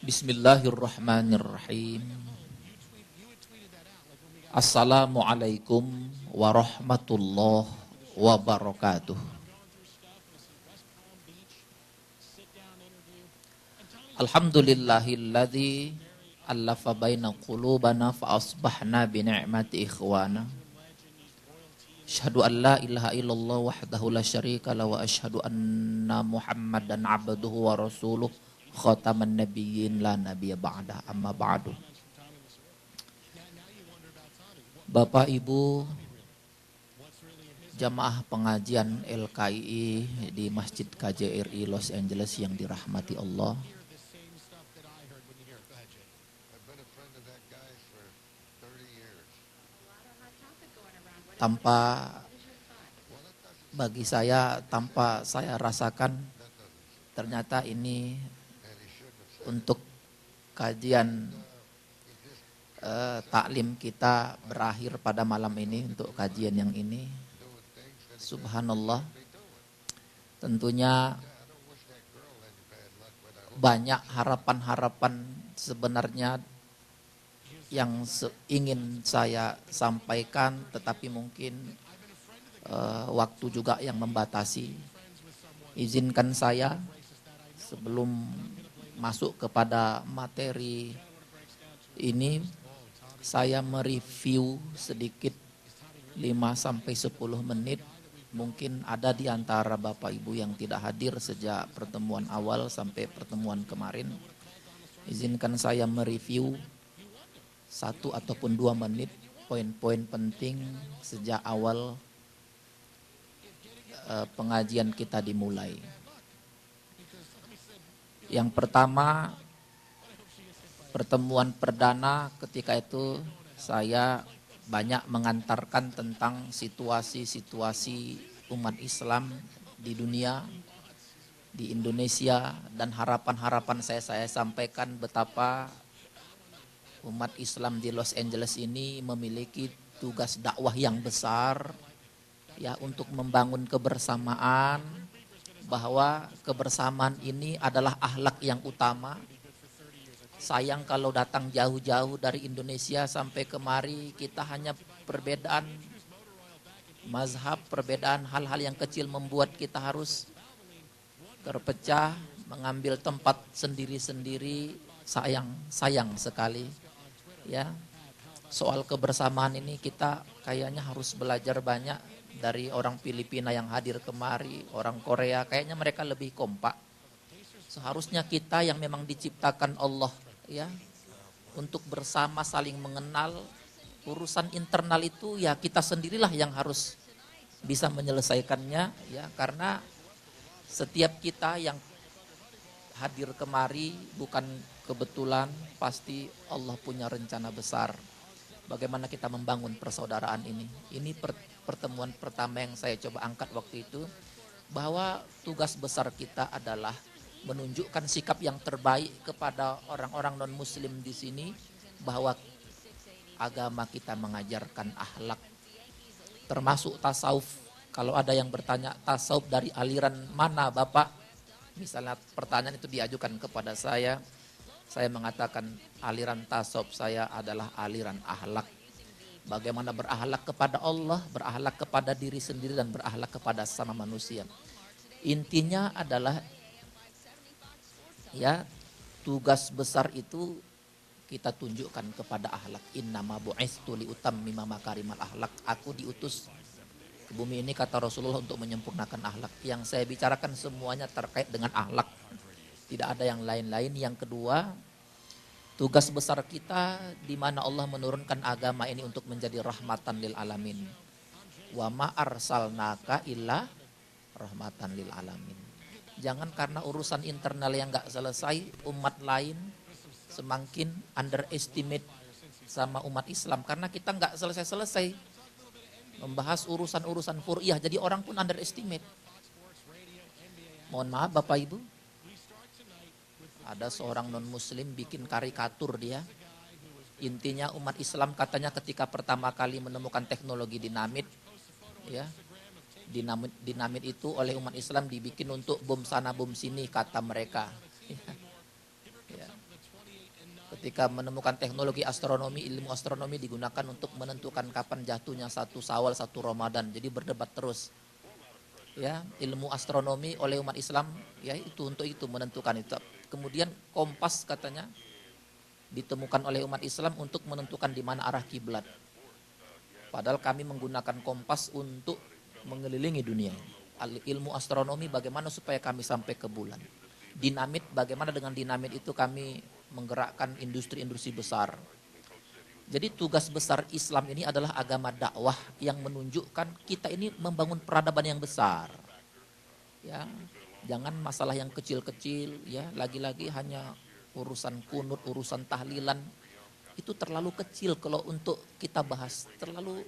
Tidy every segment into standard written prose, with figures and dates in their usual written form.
Bismillahirrahmanirrahim. Assalamualaikum warahmatullahi wabarakatuh. Alhamdulillahilladzi allafa baina qulubana fa asbahna bi ni'mati ikhwana. Asyhadu an la ilaha illallah wahdahu la syarika la wa asyhadu anna Muhammadan abduhu wa rasuluh khataman nabiyyin la nabiyya ba'da amma ba'du. Bapak Ibu jamaah pengajian LKII di Masjid KJRI Los Angeles yang dirahmati Allah. Bagi saya tanpa saya rasakan ternyata ini untuk kajian taklim kita berakhir pada malam ini untuk kajian yang ini. Subhanallah. Tentunya banyak harapan-harapan sebenarnya yang ingin saya sampaikan, tetapi mungkin waktu juga yang membatasi. Izinkan saya sebelum masuk kepada materi ini, saya mereview sedikit 5-10 menit. Mungkin ada di antara Bapak Ibu yang tidak hadir sejak pertemuan awal sampai pertemuan kemarin. Izinkan saya mereview 1 ataupun 2 menit poin-poin penting sejak awal pengajian kita dimulai. Yang pertama, pertemuan perdana ketika itu saya banyak mengantarkan tentang situasi-situasi umat Islam di dunia, di Indonesia, dan harapan-harapan saya sampaikan betapa umat Islam di Los Angeles ini memiliki tugas dakwah yang besar ya, untuk membangun kebersamaan, bahwa kebersamaan ini adalah akhlak yang utama. Sayang kalau datang jauh-jauh dari Indonesia sampai kemari kita hanya perbedaan mazhab, perbedaan hal-hal yang kecil membuat kita harus terpecah, mengambil tempat sendiri-sendiri. Sayang sekali. Ya, soal kebersamaan ini kita kayaknya harus belajar banyak dari orang Filipina yang hadir kemari, orang Korea, kayaknya mereka lebih kompak. Seharusnya kita yang memang diciptakan Allah ya untuk bersama saling mengenal, urusan internal itu ya kita sendirilah yang harus bisa menyelesaikannya ya, karena setiap kita yang hadir kemari bukan kebetulan, pasti Allah punya rencana besar. Bagaimana kita membangun persaudaraan ini. Ini pertemuan pertama yang saya coba angkat waktu itu, bahwa tugas besar kita adalah menunjukkan sikap yang terbaik kepada orang-orang non-muslim di sini, bahwa agama kita mengajarkan akhlak, termasuk tasawuf. Kalau ada yang bertanya tasawuf dari aliran mana Bapak, misalnya pertanyaan itu diajukan kepada saya mengatakan aliran tasawuf saya adalah aliran akhlak. Bagaimana berakhlak kepada Allah, berakhlak kepada diri sendiri, dan berakhlak kepada sama manusia. Intinya adalah ya, tugas besar itu kita tunjukkan kepada akhlak. Innama bu'istu liutammima makarimal akhlak. Aku diutus ke bumi ini, kata Rasulullah, untuk menyempurnakan akhlak. Yang saya bicarakan semuanya terkait dengan akhlak. Tidak ada yang lain-lain. Yang kedua, tugas besar kita di mana Allah menurunkan agama ini untuk menjadi rahmatan lil alamin. Wa ma arsalnaka illa rahmatan lil alamin. Jangan karena urusan internal yang enggak selesai, umat lain semakin underestimate sama umat Islam, karena kita enggak selesai-selesai membahas urusan-urusan fur'iyah, jadi orang pun underestimate. Mohon maaf Bapak Ibu, ada seorang non-muslim bikin karikatur dia. Intinya umat Islam katanya ketika pertama kali menemukan teknologi dinamit, ya, dinamit itu oleh umat Islam dibikin untuk bom sana bom sini kata mereka. Ya. ketika menemukan teknologi astronomi, ilmu astronomi digunakan untuk menentukan kapan jatuhnya satu Syawal, satu Ramadan. Jadi berdebat terus. Ya, ilmu astronomi oleh umat Islam ya itu untuk itu menentukan itu. Kemudian kompas katanya ditemukan oleh umat Islam untuk menentukan di mana arah kiblat. Padahal kami menggunakan kompas untuk mengelilingi dunia. Ilmu astronomi bagaimana supaya kami sampai ke bulan. Dinamit, bagaimana dengan dinamit itu kami menggerakkan industri-industri besar. Jadi tugas besar Islam ini adalah agama dakwah yang menunjukkan kita ini membangun peradaban yang besar. Ya, jangan masalah yang kecil-kecil ya, lagi-lagi hanya urusan kunut, urusan tahlilan. Itu terlalu kecil kalau untuk kita bahas, terlalu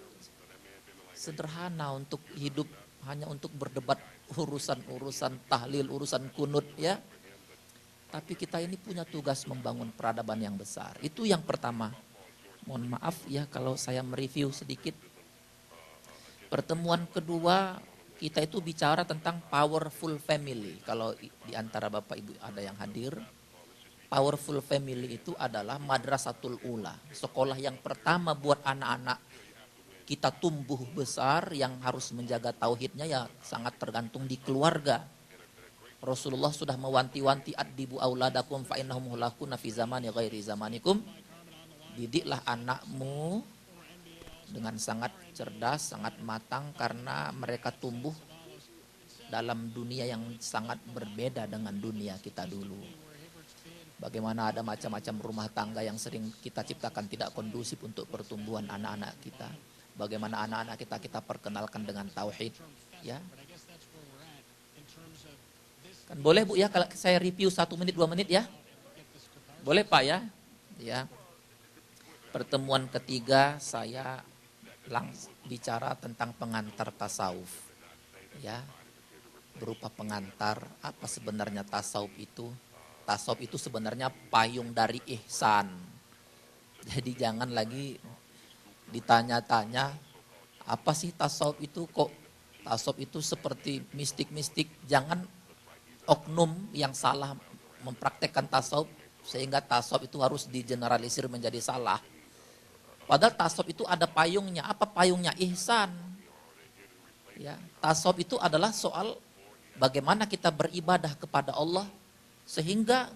sederhana untuk hidup hanya untuk berdebat urusan-urusan tahlil, urusan kunut ya. Tapi kita ini punya tugas membangun peradaban yang besar. Itu yang pertama. Mohon maaf ya kalau saya mereview sedikit. Pertemuan kedua kita itu bicara tentang powerful family. Kalau di antara Bapak Ibu ada yang hadir, powerful family itu adalah Madrasatul Ula. Sekolah yang pertama buat anak-anak kita tumbuh besar yang harus menjaga tauhidnya ya sangat tergantung di keluarga. Rasulullah sudah mewanti-wanti addibu auladakum fa innahum mulaquna fi zamani ghairi zamanikum. Didiklah anakmu dengan sangat cerdas, sangat matang karena mereka tumbuh dalam dunia yang sangat berbeda dengan dunia kita dulu. Bagaimana ada macam-macam rumah tangga yang sering kita ciptakan tidak kondusif untuk pertumbuhan anak-anak kita. Bagaimana anak-anak kita perkenalkan dengan tauhid, ya. Kan boleh Bu ya kalau saya review 1 menit 2 menit ya? Boleh Pak ya? Ya. Pertemuan ketiga saya bicara tentang pengantar tasawuf. Ya. Berupa pengantar apa sebenarnya tasawuf itu? Tasawuf itu sebenarnya payung dari ihsan. Jadi jangan lagi ditanya-tanya apa sih tasawuf itu, kok tasawuf itu seperti mistik-mistik. Jangan oknum yang salah mempraktekkan tasawuf sehingga tasawuf itu harus digeneralisir menjadi salah. Padahal tasawuf itu ada payungnya. Apa payungnya? Ihsan. Ya, tasawuf itu adalah soal bagaimana kita beribadah kepada Allah sehingga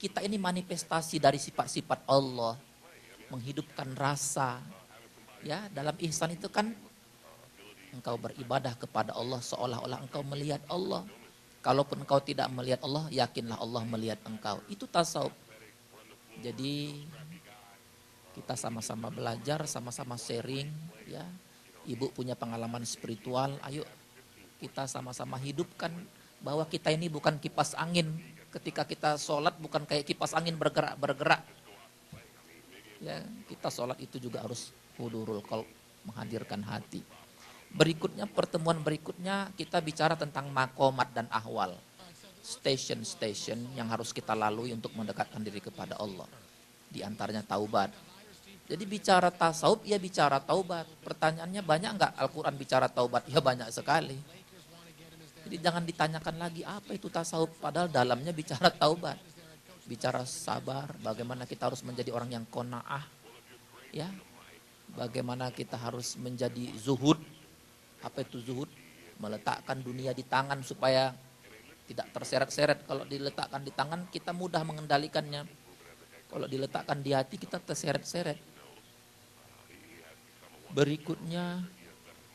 kita ini manifestasi dari sifat-sifat Allah, menghidupkan rasa. Ya, dalam ihsan itu kan engkau beribadah kepada Allah seolah-olah engkau melihat Allah. Kalaupun engkau tidak melihat Allah, yakinlah Allah melihat engkau. Itu tasawuf. Jadi kita sama-sama belajar, sama-sama sharing, ya. Ibu punya pengalaman spiritual, ayo kita sama-sama hidupkan bahwa kita ini bukan kipas angin. Ketika kita sholat bukan kayak kipas angin bergerak. Ya, kita sholat itu juga harus hudurul qalb, menghadirkan hati. Berikutnya, pertemuan berikutnya kita bicara tentang makomat dan ahwal. Station-station yang harus kita lalui untuk mendekatkan diri kepada Allah. Di antaranya taubat. Jadi bicara tasawuf, ya bicara taubat. Pertanyaannya banyak enggak Al-Quran bicara taubat? Ya banyak sekali. Jadi jangan ditanyakan lagi apa itu tasawuf, padahal dalamnya bicara taubat. Bicara sabar, bagaimana kita harus menjadi orang yang qanaah. Ya. Bagaimana kita harus menjadi zuhud. Apa itu zuhud? Meletakkan dunia di tangan supaya tidak terseret-seret. Kalau diletakkan di tangan kita mudah mengendalikannya. Kalau diletakkan di hati kita terseret-seret. Berikutnya,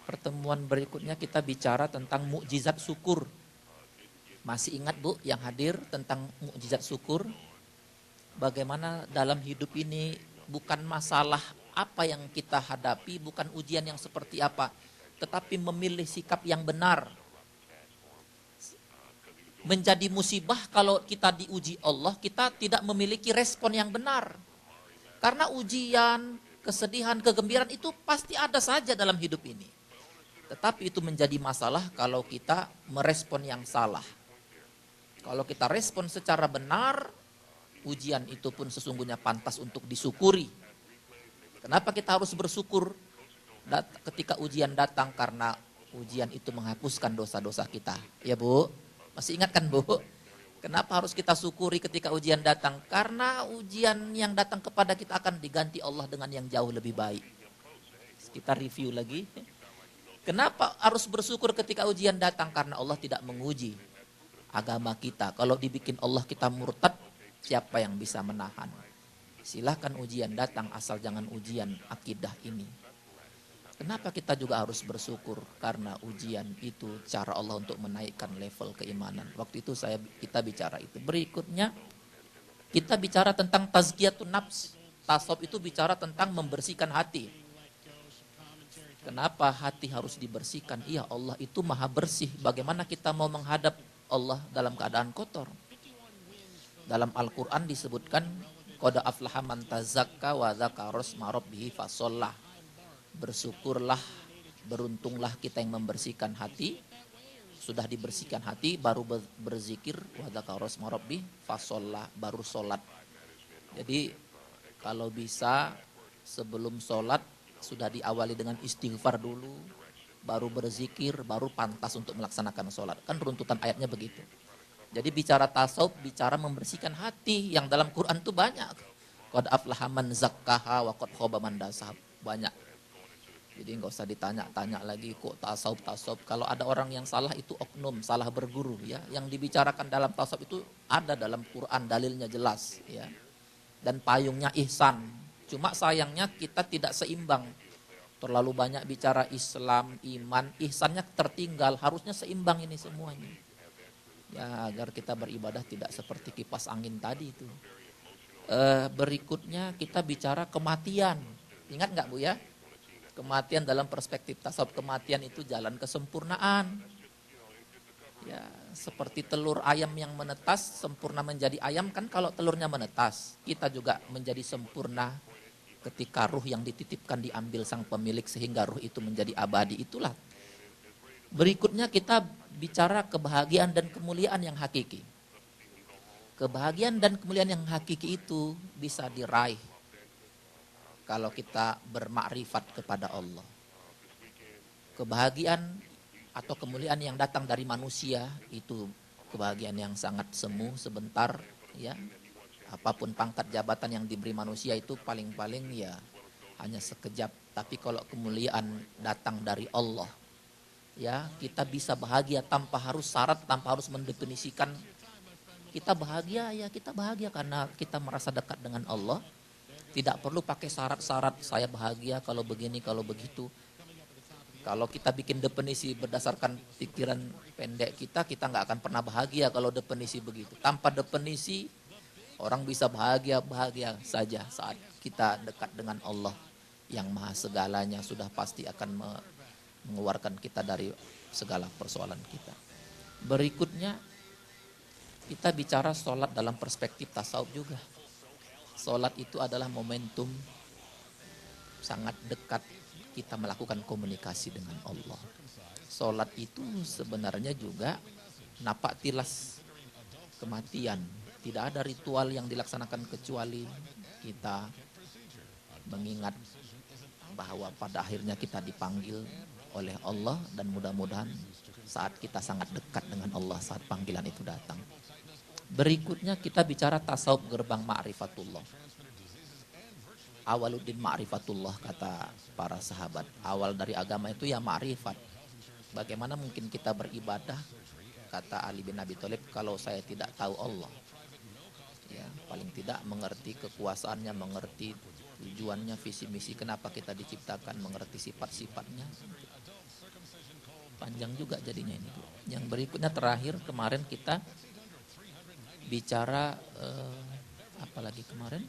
pertemuan berikutnya kita bicara tentang mukjizat syukur. Masih ingat Bu yang hadir tentang mukjizat syukur? Bagaimana dalam hidup ini bukan masalah apa yang kita hadapi, bukan ujian yang seperti apa, tetapi memilih sikap yang benar. Menjadi musibah kalau kita diuji Allah, kita tidak memiliki respon yang benar. Karena ujian, kesedihan, kegembiraan itu pasti ada saja dalam hidup ini. Tetapi itu menjadi masalah kalau kita merespon yang salah. Kalau kita respon secara benar, ujian itu pun sesungguhnya pantas untuk disyukuri. Kenapa kita harus bersyukur ketika ujian datang? Karena ujian itu menghapuskan dosa-dosa kita. Ya Bu, masih ingat kan Bu? Kenapa harus kita syukuri ketika ujian datang? Karena ujian yang datang kepada kita akan diganti Allah dengan yang jauh lebih baik. Kita review lagi. Kenapa harus bersyukur ketika ujian datang? Karena Allah tidak menguji agama kita. Kalau dibikin Allah kita murtad, siapa yang bisa menahan? Silahkan ujian datang, asal jangan ujian akidah ini. Kenapa kita juga harus bersyukur? Karena ujian itu cara Allah untuk menaikkan level keimanan. Waktu itu kita bicara itu. Berikutnya kita bicara tentang tazkiyatun nafs. Tasawuf itu bicara tentang membersihkan hati. Kenapa hati harus dibersihkan? Iya, Allah itu maha bersih. Bagaimana kita mau menghadap Allah dalam keadaan kotor? Dalam Al-Quran disebutkan qad aflaha man tazakka wa dzakara isma rabbih fashollah. Bersyukurlah, beruntunglah kita yang membersihkan hati. Sudah dibersihkan hati, baru berzikir, wa dzakara isma rabbih fashollah, baru sholat. Jadi kalau bisa sebelum sholat sudah diawali dengan istighfar dulu, baru berzikir, baru pantas untuk melaksanakan sholat. Kan runtutan ayatnya begitu. Jadi bicara tasawuf, bicara membersihkan hati, yang dalam Quran itu banyak. Qad aflaha man zakkaha wa qad khaba man dasab. Banyak. Jadi nggak usah ditanya-tanya lagi kok tasawuf. Kalau ada orang yang salah itu oknum, salah berguru ya. Yang dibicarakan dalam tasawuf itu ada dalam Quran, dalilnya jelas ya. Dan payungnya ihsan. Cuma sayangnya kita tidak seimbang. Terlalu banyak bicara Islam, iman, ihsannya tertinggal. Harusnya seimbang ini semuanya. Ya agar kita beribadah tidak seperti kipas angin tadi itu. Berikutnya kita bicara kematian. Ingat nggak Bu ya? Kematian dalam perspektif tasawuf, kematian itu jalan kesempurnaan. Ya, seperti telur ayam yang menetas, sempurna menjadi ayam kan kalau telurnya menetas. Kita juga menjadi sempurna ketika ruh yang dititipkan diambil sang pemilik sehingga ruh itu menjadi abadi. Itulah. Berikutnya kita bicara kebahagiaan dan kemuliaan yang hakiki. Kebahagiaan dan kemuliaan yang hakiki itu bisa diraih kalau kita bermakrifat kepada Allah. Kebahagiaan atau kemuliaan yang datang dari manusia itu kebahagiaan yang sangat semu sebentar ya. Apapun pangkat jabatan yang diberi manusia itu paling-paling ya hanya sekejap. Tapi kalau kemuliaan datang dari Allah ya, kita bisa bahagia tanpa harus syarat, tanpa harus mendefinisikan. Kita bahagia ya, kita bahagia karena kita merasa dekat dengan Allah. Tidak perlu pakai syarat-syarat, saya bahagia kalau begini, kalau begitu. Kalau kita bikin definisi berdasarkan pikiran pendek kita nggak akan pernah bahagia kalau definisi begitu. Tanpa definisi, orang bisa bahagia saja saat kita dekat dengan Allah yang maha segalanya, sudah pasti akan mengeluarkan kita dari segala persoalan kita. Berikutnya, kita bicara sholat dalam perspektif tasawuf juga. Sholat itu adalah momentum sangat dekat kita melakukan komunikasi dengan Allah. Sholat itu sebenarnya juga napak tilas kematian. Tidak ada ritual yang dilaksanakan kecuali kita mengingat bahwa pada akhirnya kita dipanggil oleh Allah dan mudah-mudahan saat kita sangat dekat dengan Allah saat panggilan itu datang. Berikutnya kita bicara tasawuf gerbang ma'rifatullah. Awaluddin ma'rifatullah kata para sahabat. Awal dari agama itu ya ma'rifat. Bagaimana mungkin kita beribadah, kata Ali bin Abi Thalib, kalau saya tidak tahu Allah. Ya, paling tidak mengerti kekuasaannya, mengerti tujuannya, visi misi, kenapa kita diciptakan, mengerti sifat-sifatnya. Panjang juga jadinya ini. Yang berikutnya terakhir kemarin kita bicara apalagi kemarin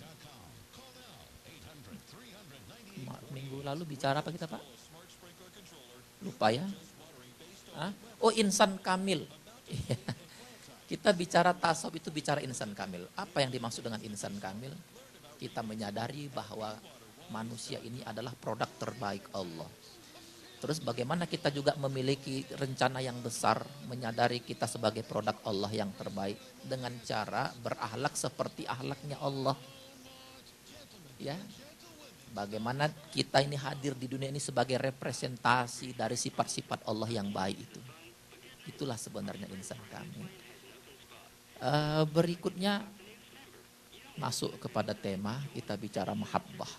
minggu lalu bicara apa kita Pak? Lupa ya? Oh insan kamil. Kita bicara tasawuf itu bicara insan kamil. Apa yang dimaksud dengan insan kamil? Kita menyadari bahwa manusia ini adalah produk terbaik Allah. Terus bagaimana kita juga memiliki rencana yang besar, menyadari kita sebagai produk Allah yang terbaik dengan cara berakhlak seperti akhlaknya Allah. Ya. Bagaimana kita ini hadir di dunia ini sebagai representasi dari sifat-sifat Allah yang baik itu. Itulah sebenarnya insan kamil. Berikutnya masuk kepada tema kita bicara mahabbah.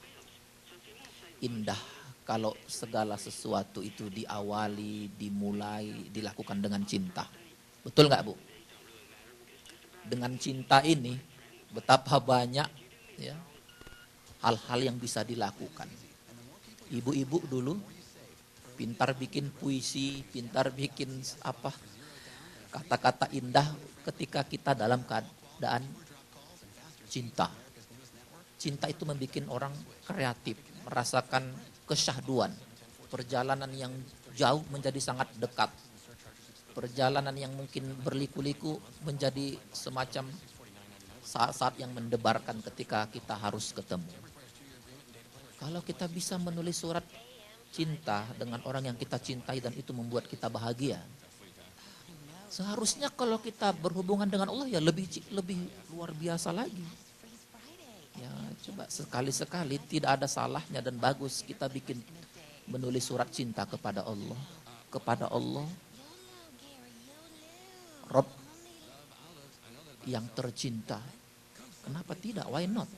Indah kalau segala sesuatu itu diawali, dimulai, dilakukan dengan cinta. Betul nggak Bu? Dengan cinta ini betapa banyak ya hal-hal yang bisa dilakukan. Ibu-ibu dulu pintar bikin puisi, pintar bikin apa kata-kata indah ketika kita dalam keadaan cinta. Cinta itu membuat orang kreatif, merasakan kesyahduan. Perjalanan yang jauh menjadi sangat dekat. Perjalanan yang mungkin berliku-liku menjadi semacam saat-saat yang mendebarkan ketika kita harus ketemu. Kalau kita bisa menulis surat cinta dengan orang yang kita cintai dan itu membuat kita bahagia. Seharusnya kalau kita berhubungan dengan Allah ya lebih luar biasa lagi. Ya coba sekali-sekali tidak ada salahnya dan bagus kita bikin menulis surat cinta kepada Allah. Kepada Allah, Rob yang tercinta. Kenapa tidak? Why not?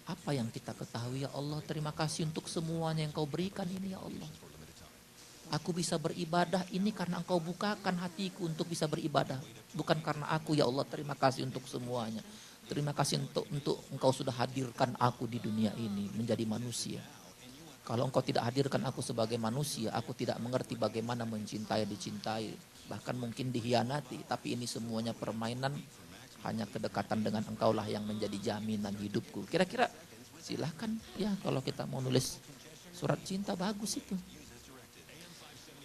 Apa yang kita ketahui ya Allah, terima kasih untuk semuanya yang kau berikan ini ya Allah. Aku bisa beribadah ini karena engkau bukakan hatiku untuk bisa beribadah. Bukan karena aku ya Allah, terima kasih untuk semuanya. Terima kasih untuk engkau sudah hadirkan aku di dunia ini menjadi manusia. Kalau engkau tidak hadirkan aku sebagai manusia, aku tidak mengerti bagaimana mencintai, dicintai. Bahkan mungkin dihianati, tapi ini semuanya permainan. Hanya kedekatan dengan engkau lah yang menjadi jaminan hidupku. Kira-kira silahkan ya kalau kita mau nulis surat cinta bagus itu.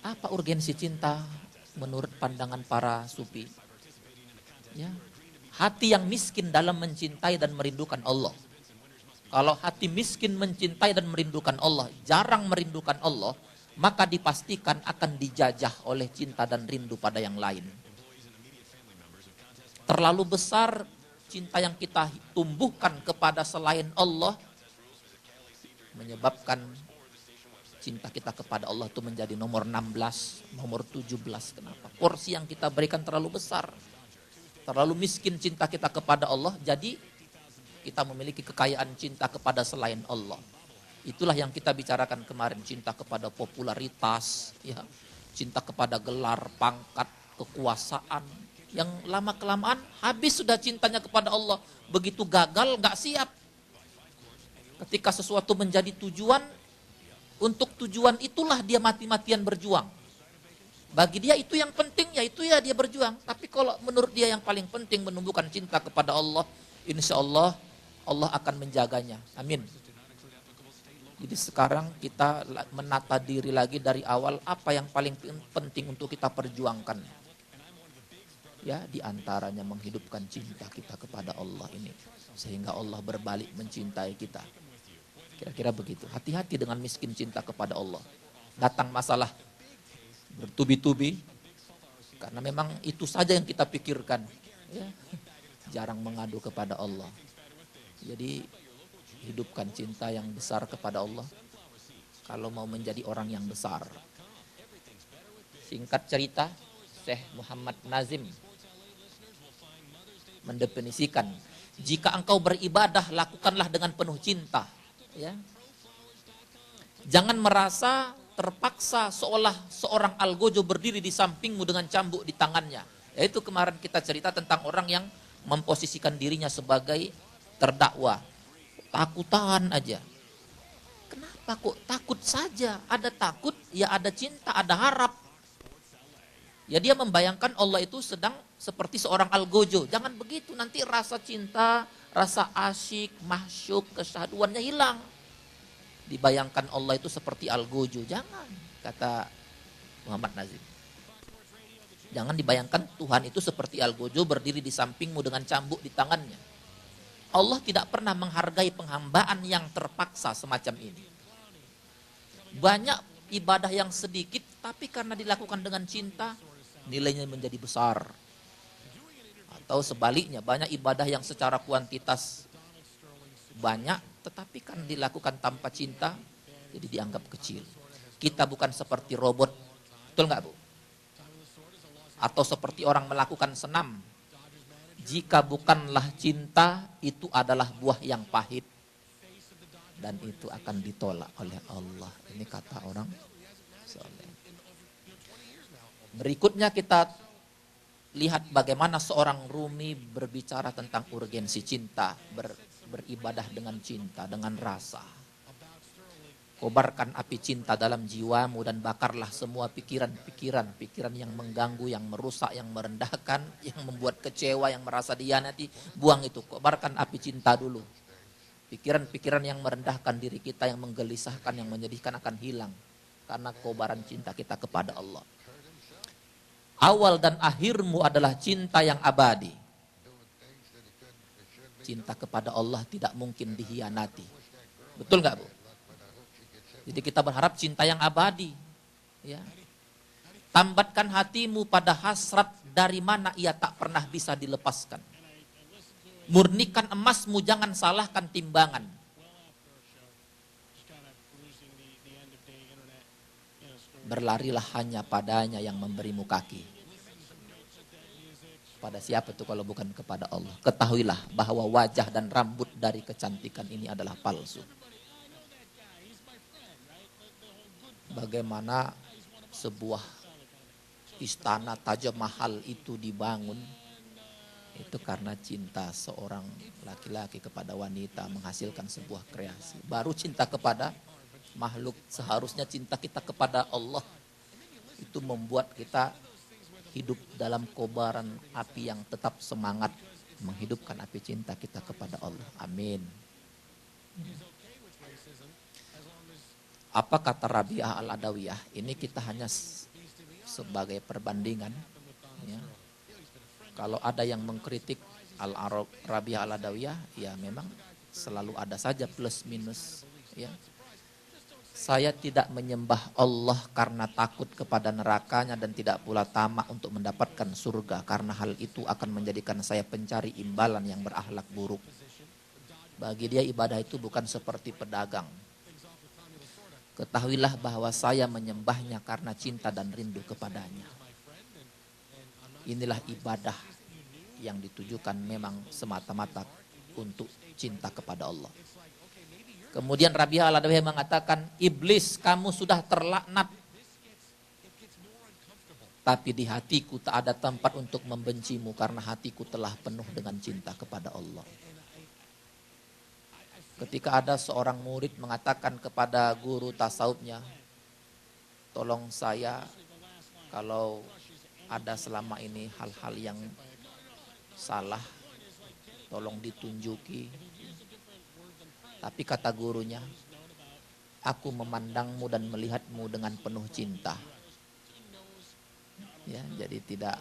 Apa urgensi cinta menurut pandangan para sufi? Ya, hati yang miskin dalam mencintai dan merindukan Allah. Kalau hati miskin mencintai dan merindukan Allah, jarang merindukan Allah, maka dipastikan akan dijajah oleh cinta dan rindu pada yang lain. Terlalu besar cinta yang kita tumbuhkan kepada selain Allah menyebabkan cinta kita kepada Allah itu menjadi nomor 16, nomor 17. Kenapa? Porsi yang kita berikan terlalu besar. Terlalu miskin cinta kita kepada Allah, jadi kita memiliki kekayaan cinta kepada selain Allah. Itulah yang kita bicarakan kemarin, cinta kepada popularitas, ya, cinta kepada gelar, pangkat, kekuasaan. Yang lama-kelamaan habis sudah cintanya kepada Allah. Begitu gagal gak siap. Ketika sesuatu menjadi tujuan, untuk tujuan itulah dia mati-matian berjuang. Bagi dia itu yang penting, ya itu ya dia berjuang. Tapi kalau menurut dia yang paling penting menumbuhkan cinta kepada Allah, insya Allah, Allah akan menjaganya. Amin. Jadi sekarang kita menata diri lagi dari awal, apa yang paling penting untuk kita perjuangkan. Ya, diantaranya menghidupkan cinta kita kepada Allah ini. Sehingga Allah berbalik mencintai kita. Kira-kira begitu. Hati-hati dengan miskin cinta kepada Allah. Datang masalah bertubi-tubi. Karena memang itu saja yang kita pikirkan. Ya. Jarang mengadu kepada Allah. Jadi hidupkan cinta yang besar kepada Allah. Kalau mau menjadi orang yang besar. Singkat cerita, Syekh Muhammad Nazim mendefinisikan, jika engkau beribadah, lakukanlah dengan penuh cinta. Ya. Jangan merasa terpaksa seolah seorang algojo berdiri di sampingmu dengan cambuk di tangannya. Yaitu kemarin kita cerita tentang orang yang memposisikan dirinya sebagai terdakwa. Takutan aja. Kenapa kok takut saja? Ada takut, ya ada cinta, ada harap. Ya dia membayangkan Allah itu sedang seperti seorang algojo. Jangan begitu, nanti rasa cinta, rasa asyik, mahsyuk, kesyahduannya hilang. Dibayangkan Allah itu seperti algojo. Jangan, kata Muhammad Nazim. Jangan dibayangkan Tuhan itu seperti algojo berdiri di sampingmu dengan cambuk di tangannya. Allah tidak pernah menghargai penghambaan yang terpaksa semacam ini. Banyak ibadah yang sedikit, tapi karena dilakukan dengan cinta, nilainya menjadi besar. Atau sebaliknya, banyak ibadah yang secara kuantitas banyak, tetapi kan dilakukan tanpa cinta, jadi dianggap kecil. Kita bukan seperti robot, betul nggak Bu? Atau seperti orang melakukan senam, Jika bukanlah cinta, itu adalah buah yang pahit dan itu akan ditolak oleh Allah. Ini kata orang soleh. Berikutnya kita lihat bagaimana seorang Rumi berbicara tentang urgensi cinta, beribadah dengan cinta, dengan rasa. Kobarkan api cinta dalam jiwamu dan bakarlah semua pikiran yang mengganggu, yang merusak, yang merendahkan, yang membuat kecewa, yang merasa dihianati. Buang itu, kobarkan api cinta dulu. Pikiran-pikiran yang merendahkan diri kita, yang menggelisahkan, yang menyedihkan akan hilang. Karena kobaran cinta kita kepada Allah. Awal dan akhirmu adalah cinta yang abadi. Cinta kepada Allah tidak mungkin dihianati. Betul nggak, Bu? Jadi kita berharap cinta yang abadi. Ya. Tambatkan hatimu pada hasrat dari mana ia tak pernah bisa dilepaskan. Murnikan emasmu, jangan salahkan timbangan. Berlarilah hanya padanya yang memberimu kaki. Pada siapa itu kalau bukan kepada Allah? Ketahuilah bahwa wajah dan rambut dari kecantikan ini adalah palsu. Bagaimana sebuah istana Taj Mahal itu dibangun, itu karena cinta seorang laki-laki kepada wanita menghasilkan sebuah kreasi. Baru cinta kepada makhluk, seharusnya cinta kita kepada Allah itu membuat kita hidup dalam kobaran api yang tetap semangat menghidupkan api cinta kita kepada Allah. Amin. Apa kata Rabi'ah Al-Adawiyah? Ini kita hanya sebagai perbandingan. Ya. Kalau ada yang mengkritik Rabi'ah Al-Adawiyah, ya memang selalu ada saja plus minus. Ya. Saya tidak menyembah Allah karena takut kepada nerakanya dan tidak pula tamak untuk mendapatkan surga, karena hal itu akan menjadikan saya pencari imbalan yang berakhlak buruk. Bagi dia ibadah itu bukan seperti pedagang. Ketahuilah bahwa saya menyembahnya karena cinta dan rindu kepadanya. Inilah ibadah yang ditujukan memang semata-mata untuk cinta kepada Allah. Kemudian Rabi'ah Al-Adawiyah mengatakan, iblis kamu sudah terlaknat. Tapi di hatiku tak ada tempat untuk membencimu karena hatiku telah penuh dengan cinta kepada Allah. Ketika ada seorang murid mengatakan kepada guru tasawufnya, tolong saya kalau ada selama ini hal-hal yang salah, tolong ditunjuki. Tapi kata gurunya, aku memandangmu dan melihatmu dengan penuh cinta. Ya, jadi tidak,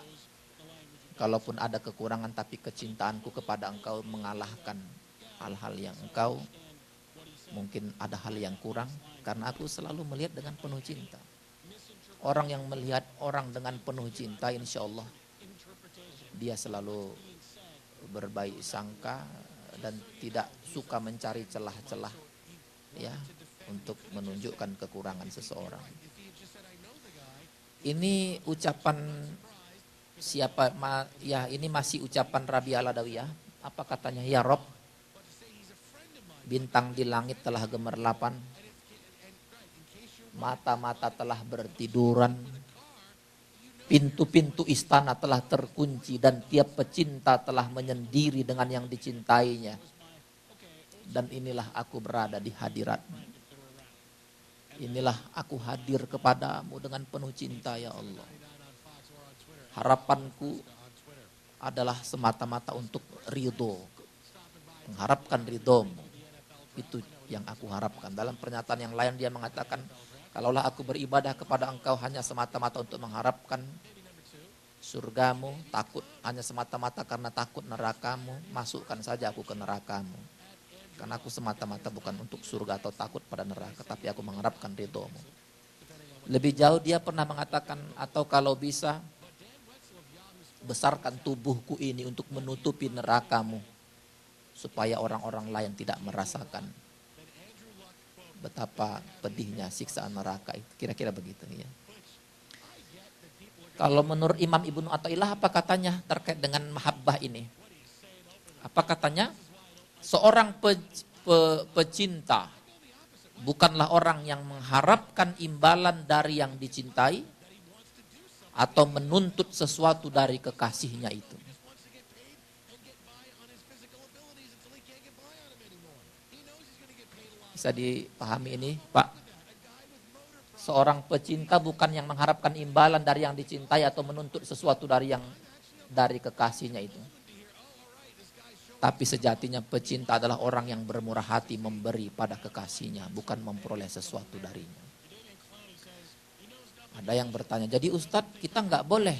kalaupun ada kekurangan tapi kecintaanku kepada engkau mengalahkan hal-hal yang engkau, mungkin ada hal yang kurang, karena aku selalu melihat dengan penuh cinta. Orang yang melihat orang dengan penuh cinta, insya Allah dia selalu berbaik sangka dan tidak suka mencari celah-celah ya untuk menunjukkan kekurangan seseorang. Ini ucapan siapa ya, ini masih ucapan Rabi'ah Al-Adawiyah. Apa katanya? Ya Rob, bintang di langit telah gemerlapan, mata-mata telah bertiduran, pintu-pintu istana telah terkunci dan tiap pecinta telah menyendiri dengan yang dicintainya. Dan inilah aku berada di hadiratmu. Inilah aku hadir kepadamu dengan penuh cinta ya Allah. Harapanku adalah semata-mata untuk ridho, mengharapkan ridhomu. Itu yang aku harapkan. Dalam pernyataan yang lain dia mengatakan, kalaulah aku beribadah kepada engkau hanya semata-mata untuk mengharapkan surgamu, takut hanya semata-mata karena takut nerakamu, masukkan saja aku ke nerakamu. Karena aku semata-mata bukan untuk surga atau takut pada neraka, tapi aku mengharapkan ridhomu. Lebih jauh dia pernah mengatakan, atau kalau bisa, besarkan tubuhku ini untuk menutupi nerakamu, supaya orang-orang lain tidak merasakan betapa pedihnya siksaan neraka itu. Kira-kira begitu ya. Kalau menurut Imam Ibnu Athaillah apa katanya terkait dengan mahabbah ini? Apa katanya? Seorang pecinta bukanlah orang yang mengharapkan imbalan dari yang dicintai atau menuntut sesuatu dari kekasihnya itu. Bisa dipahami ini, Pak? Seorang pecinta bukan yang mengharapkan imbalan dari yang dicintai atau menuntut sesuatu dari kekasihnya itu. Tapi sejatinya pecinta adalah orang yang bermurah hati memberi pada kekasihnya, bukan memperoleh sesuatu darinya. Ada yang bertanya, jadi Ustadz kita nggak boleh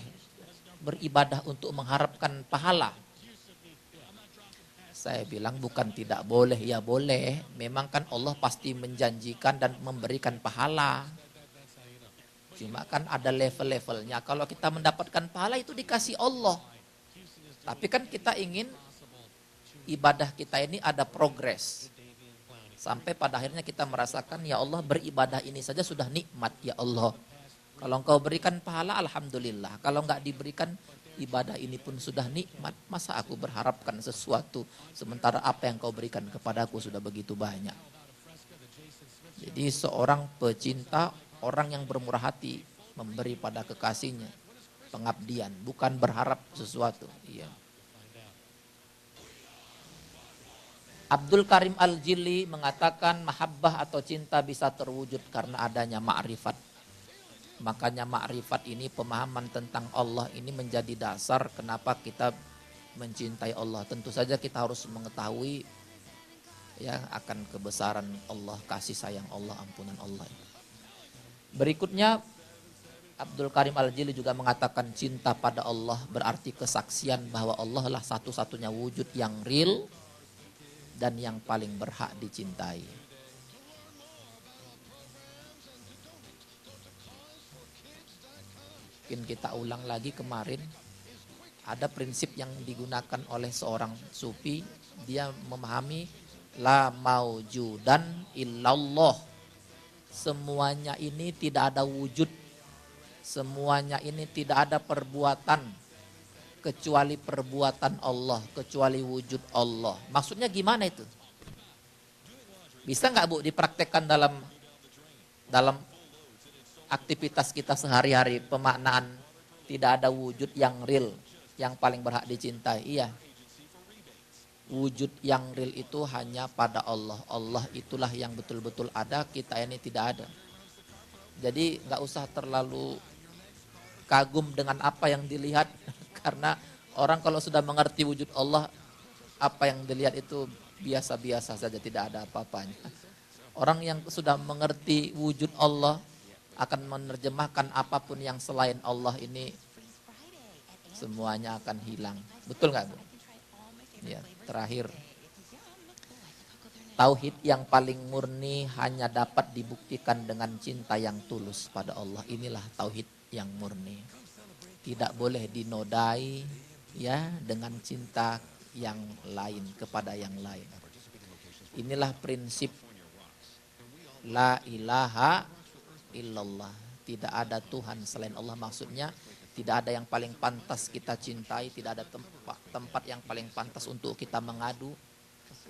beribadah untuk mengharapkan pahala. Saya bilang bukan tidak boleh, ya boleh. Memang kan Allah pasti menjanjikan dan memberikan pahala. Cuma kan ada level-levelnya. Kalau kita mendapatkan pahala itu dikasih Allah. Tapi kan kita ingin ibadah kita ini ada progres. Sampai pada akhirnya kita merasakan, ya Allah beribadah ini saja sudah nikmat ya Allah. Kalau engkau berikan pahala alhamdulillah. Kalau enggak diberikan ibadah ini pun sudah nikmat. Masa aku berharapkan sesuatu sementara apa yang kau berikan kepadaku sudah begitu banyak. Jadi seorang pecinta, orang yang bermurah hati memberi pada kekasihnya. Pengabdian, bukan berharap sesuatu. Iya. Abdul Karim Al-Jili mengatakan mahabbah atau cinta bisa terwujud karena adanya ma'rifat. Makanya ma'rifat ini, pemahaman tentang Allah ini menjadi dasar kenapa kita mencintai Allah. Tentu saja kita harus mengetahui ya akan kebesaran Allah, kasih sayang Allah, ampunan Allah. Berikutnya Abdul Karim Al-Jili juga mengatakan cinta pada Allah berarti kesaksian bahwa Allah lah satu-satunya wujud yang real dan yang paling berhak dicintai. Mungkin kita ulang lagi kemarin, ada prinsip yang digunakan oleh seorang sufi, dia memahami la maujudan illallah. Semuanya ini tidak ada wujud, semuanya ini tidak ada perbuatan kecuali perbuatan Allah, kecuali wujud Allah. Maksudnya gimana itu? Bisa nggak Bu dipraktekkan dalam aktivitas kita sehari-hari, pemaknaan tidak ada wujud yang real, yang paling berhak dicintai? Iya. Wujud yang real itu hanya pada Allah. Allah itulah yang betul-betul ada, kita ini tidak ada. Jadi nggak usah terlalu kagum dengan apa yang dilihat. Karena orang kalau sudah mengerti wujud Allah, apa yang dilihat itu biasa-biasa saja, tidak ada apa-apanya. Orang yang sudah mengerti wujud Allah akan menerjemahkan apapun yang selain Allah ini semuanya akan hilang. Betul nggak Bu? Ya, terakhir. Tauhid yang paling murni hanya dapat dibuktikan dengan cinta yang tulus pada Allah. Inilah tauhid yang murni. Tidak boleh dinodai ya dengan cinta yang lain kepada yang lain. Inilah prinsip la ilaha illallah. Tidak ada Tuhan selain Allah. Maksudnya tidak ada yang paling pantas kita cintai, tidak ada tempat yang paling pantas untuk kita mengadu.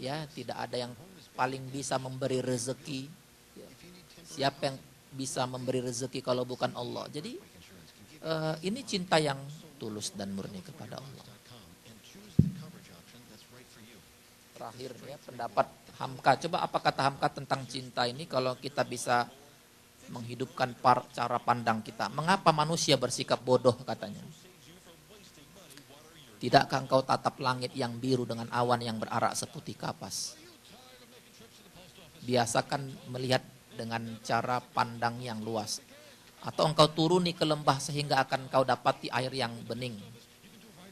Ya, tidak ada yang paling bisa memberi rezeki. Siapa yang bisa memberi rezeki kalau bukan Allah? Jadi ini cinta yang tulus dan murni kepada Allah. Terakhir ya, pendapat Hamka. Coba apa kata Hamka tentang cinta ini kalau kita bisa menghidupkan cara pandang kita. Mengapa manusia bersikap bodoh katanya? Tidakkah engkau tatap langit yang biru dengan awan yang berarak seputih kapas? Biasakan melihat dengan cara pandang yang luas. Atau engkau turuni ke lembah sehingga akan kau dapati air yang bening.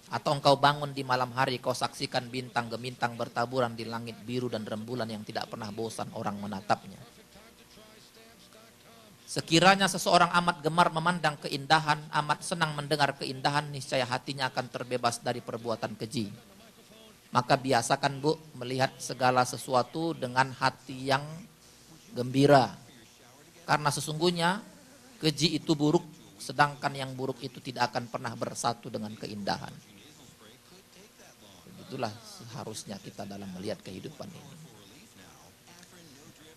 Atau engkau bangun di malam hari, kau saksikan bintang gemintang bertaburan di langit biru dan rembulan yang tidak pernah bosan orang menatapnya. Sekiranya seseorang amat gemar memandang keindahan, amat senang mendengar keindahan, niscaya hatinya akan terbebas dari perbuatan keji. Maka biasakan Bu melihat segala sesuatu dengan hati yang gembira. Karena sesungguhnya keji itu buruk, sedangkan yang buruk itu tidak akan pernah bersatu dengan keindahan. Itulah seharusnya kita dalam melihat kehidupan ini.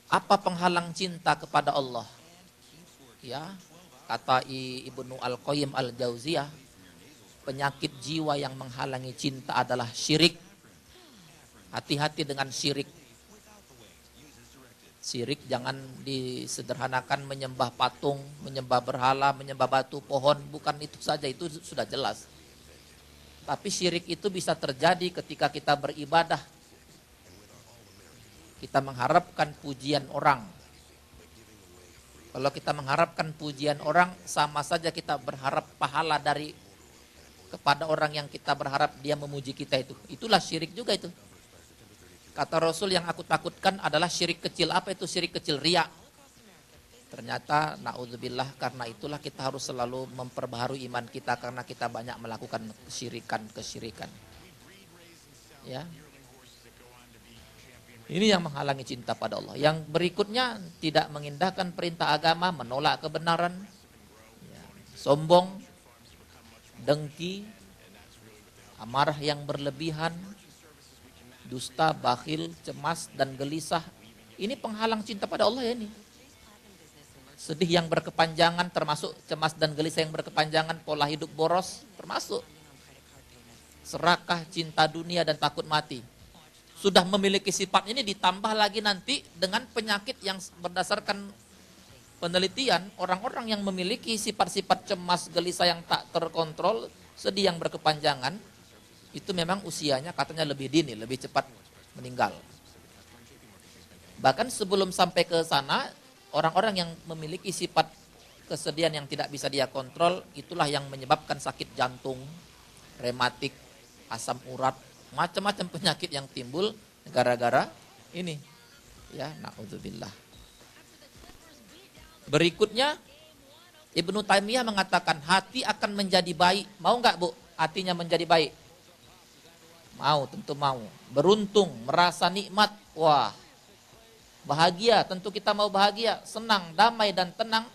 Apa penghalang cinta kepada Allah? Ya, kata Ibnu Al-Qayyim Al-Jauziyah, penyakit jiwa yang menghalangi cinta adalah syirik. Hati-hati dengan syirik. Syirik jangan disederhanakan menyembah patung, menyembah berhala, menyembah batu, pohon. Bukan itu saja, itu sudah jelas. Tapi syirik itu bisa terjadi ketika kita beribadah. Kita mengharapkan pujian orang. Kalau kita mengharapkan pujian orang, sama saja kita berharap pahala kepada orang yang kita berharap dia memuji kita itu. Itulah syirik juga itu. Kata Rasul, yang aku takutkan adalah syirik kecil. Apa itu syirik kecil? Riya. Ternyata naudzubillah, karena itulah kita harus selalu memperbaharui iman kita, karena kita banyak melakukan kesyirikan. Ya. Ini yang menghalangi cinta pada Allah. Yang berikutnya, tidak mengindahkan perintah agama, menolak kebenaran, ya, sombong, dengki, amarah yang berlebihan, dusta, bakhil, cemas, dan gelisah. Ini penghalang cinta pada Allah ya ini. Sedih yang berkepanjangan termasuk, cemas dan gelisah yang berkepanjangan, pola hidup boros termasuk. Serakah, cinta dunia, dan takut mati. Sudah memiliki sifat ini, ditambah lagi nanti dengan penyakit yang berdasarkan penelitian, orang-orang yang memiliki sifat-sifat cemas, gelisah yang tak terkontrol, sedih yang berkepanjangan, itu memang usianya katanya lebih dini, lebih cepat meninggal. Bahkan sebelum sampai ke sana, orang-orang yang memiliki sifat kesedihan yang tidak bisa dia kontrol, itulah yang menyebabkan sakit jantung, rematik, asam urat, macam-macam penyakit yang timbul gara-gara ini. Ya, naudzubillah. Berikutnya, Ibnu Taimiyah mengatakan hati akan menjadi baik. Mau nggak Bu, hatinya menjadi baik? Mau, tentu mau. Beruntung, merasa nikmat. Wah, bahagia, tentu kita mau bahagia. Senang, damai, dan tenang.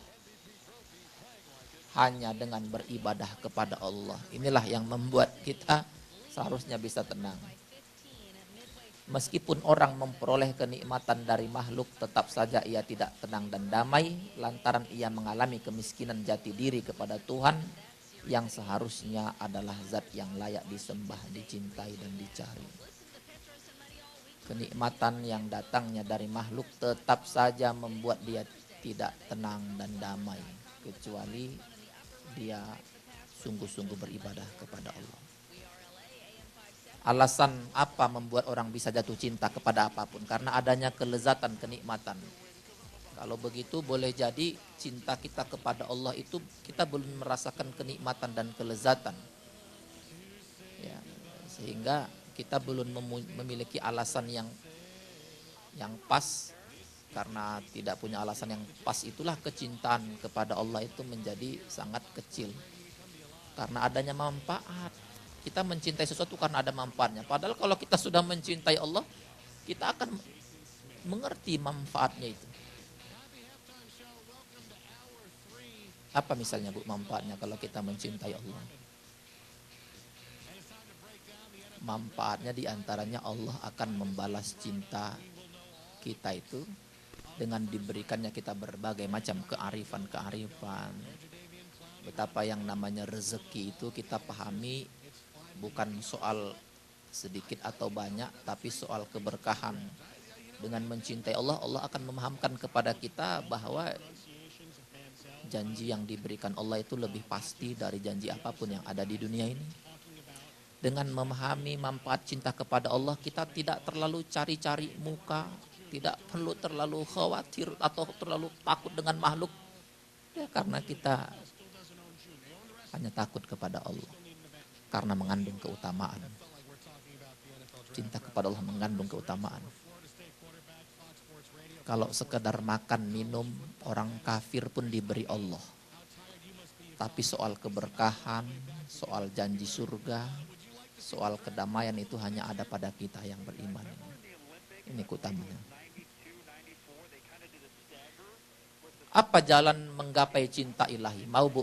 Hanya dengan beribadah kepada Allah. Inilah yang membuat kita seharusnya bisa tenang. Meskipun orang memperoleh kenikmatan dari makhluk, tetap saja ia tidak tenang dan damai lantaran ia mengalami kemiskinan jati diri kepada Tuhan yang seharusnya adalah zat yang layak disembah, dicintai, dan dicari. Kenikmatan yang datangnya dari makhluk tetap saja membuat dia tidak tenang dan damai, kecuali dia sungguh-sungguh beribadah kepada Allah. Alasan apa membuat orang bisa jatuh cinta kepada apapun? Karena adanya kelezatan, kenikmatan. Kalau begitu boleh jadi cinta kita kepada Allah itu kita belum merasakan kenikmatan dan kelezatan. Ya, sehingga kita belum memiliki alasan yang pas. Karena tidak punya alasan yang pas, itulah kecintaan kepada Allah itu menjadi sangat kecil. Karena adanya manfaat. Kita mencintai sesuatu karena ada manfaatnya. Padahal kalau kita sudah mencintai Allah, kita akan mengerti manfaatnya itu. Apa misalnya Bu manfaatnya kalau kita mencintai Allah? Manfaatnya diantaranya Allah akan membalas cinta kita itu dengan diberikannya kita berbagai macam kearifan. Betapa yang namanya rezeki itu kita pahami bukan soal sedikit atau banyak, tapi soal keberkahan. Dengan mencintai Allah, Allah akan memahamkan kepada kita bahwa janji yang diberikan Allah itu lebih pasti dari janji apapun yang ada di dunia ini. Dengan memahami manfaat cinta kepada Allah, kita tidak terlalu cari-cari muka, tidak perlu terlalu khawatir atau terlalu takut dengan makhluk. Ya, karena kita hanya takut kepada Allah. Karena mengandung keutamaan. Cinta kepada Allah mengandung keutamaan. Kalau sekedar makan, minum, orang kafir pun diberi Allah. Tapi soal keberkahan, soal janji surga, soal kedamaian itu hanya ada pada kita yang beriman. Ini keutamaannya. Apa jalan menggapai cinta ilahi? Mau Bu,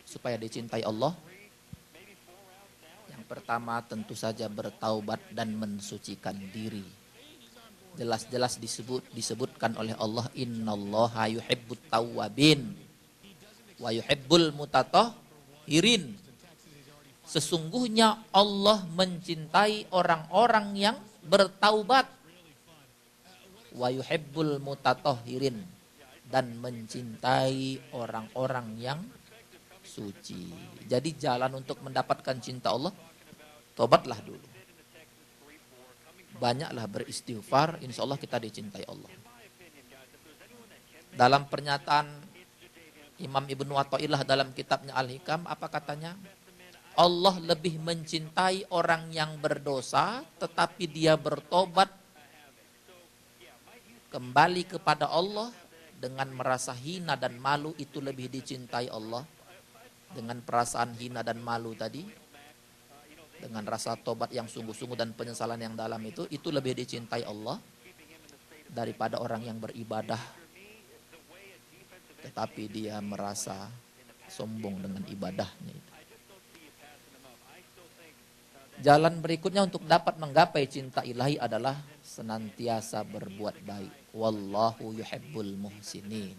supaya dicintai Allah? Pertama tentu saja bertaubat dan mensucikan diri. Jelas-jelas disebutkan oleh Allah, innallaha yuhibbut tawwabin wa yuhibbul mutatahhirin. Sesungguhnya Allah mencintai orang-orang yang bertaubat, wa yuhibbul mutatahhirin, dan mencintai orang-orang yang suci. Jadi jalan untuk mendapatkan cinta Allah, tobatlah dulu. Banyaklah beristighfar, insya Allah kita dicintai Allah. Dalam pernyataan Imam Ibnu Athaillah dalam kitabnya Al-Hikam, apa katanya? Allah lebih mencintai orang yang berdosa, tetapi dia bertobat kembali kepada Allah dengan merasa hina dan malu, itu lebih dicintai Allah. Dengan perasaan hina dan malu tadi, dengan rasa tobat yang sungguh-sungguh dan penyesalan yang dalam itu lebih dicintai Allah daripada orang yang beribadah tetapi dia merasa sombong dengan ibadahnya itu. Jalan berikutnya untuk dapat menggapai cinta ilahi adalah senantiasa berbuat baik. Wallahu yuhibbul muhsinin.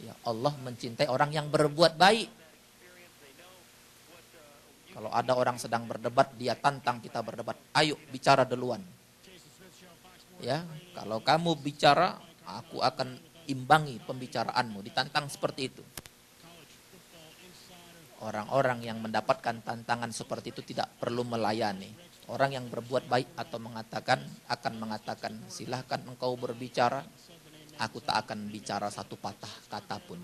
Ya, Allah mencintai orang yang berbuat baik. Kalau ada orang sedang berdebat, dia tantang kita berdebat. Ayo bicara duluan. Ya, kalau kamu bicara, aku akan imbangi pembicaraanmu. Ditantang seperti itu. Orang-orang yang mendapatkan tantangan seperti itu tidak perlu melayani. Orang yang berbuat baik atau akan mengatakan, silahkan engkau berbicara, aku tak akan bicara satu patah kata pun.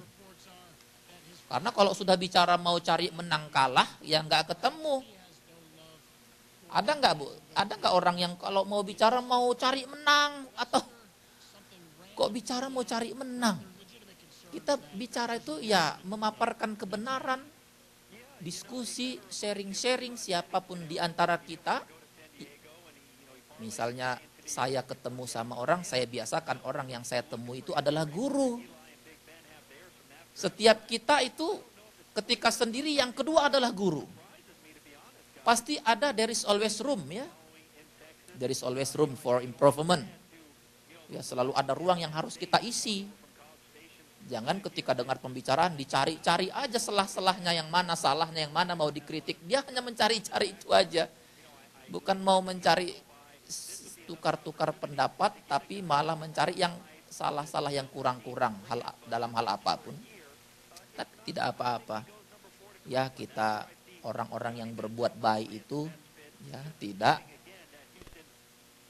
Karena kalau sudah bicara mau cari menang kalah, ya nggak ketemu. Ada nggak Bu? Ada nggak orang yang kalau mau bicara mau cari menang, atau kok bicara mau cari menang? Kita bicara itu ya memaparkan kebenaran, diskusi, sharing-sharing siapapun di antara kita. Misalnya saya ketemu sama orang, saya biasakan orang yang saya temui itu adalah guru. Setiap kita itu ketika sendiri yang kedua adalah guru. Pasti ada, there is always room ya. There is always room for improvement. Ya, selalu ada ruang yang harus kita isi. Jangan ketika dengar pembicaraan dicari-cari aja selah-selahnya yang mana, salahnya yang mana, mau dikritik. Dia hanya mencari-cari itu aja. Bukan mau mencari tukar-tukar pendapat, tapi malah mencari yang salah-salah, yang kurang-kurang dalam hal apapun. Tapi tidak apa-apa. Ya, kita orang-orang yang berbuat baik itu ya tidak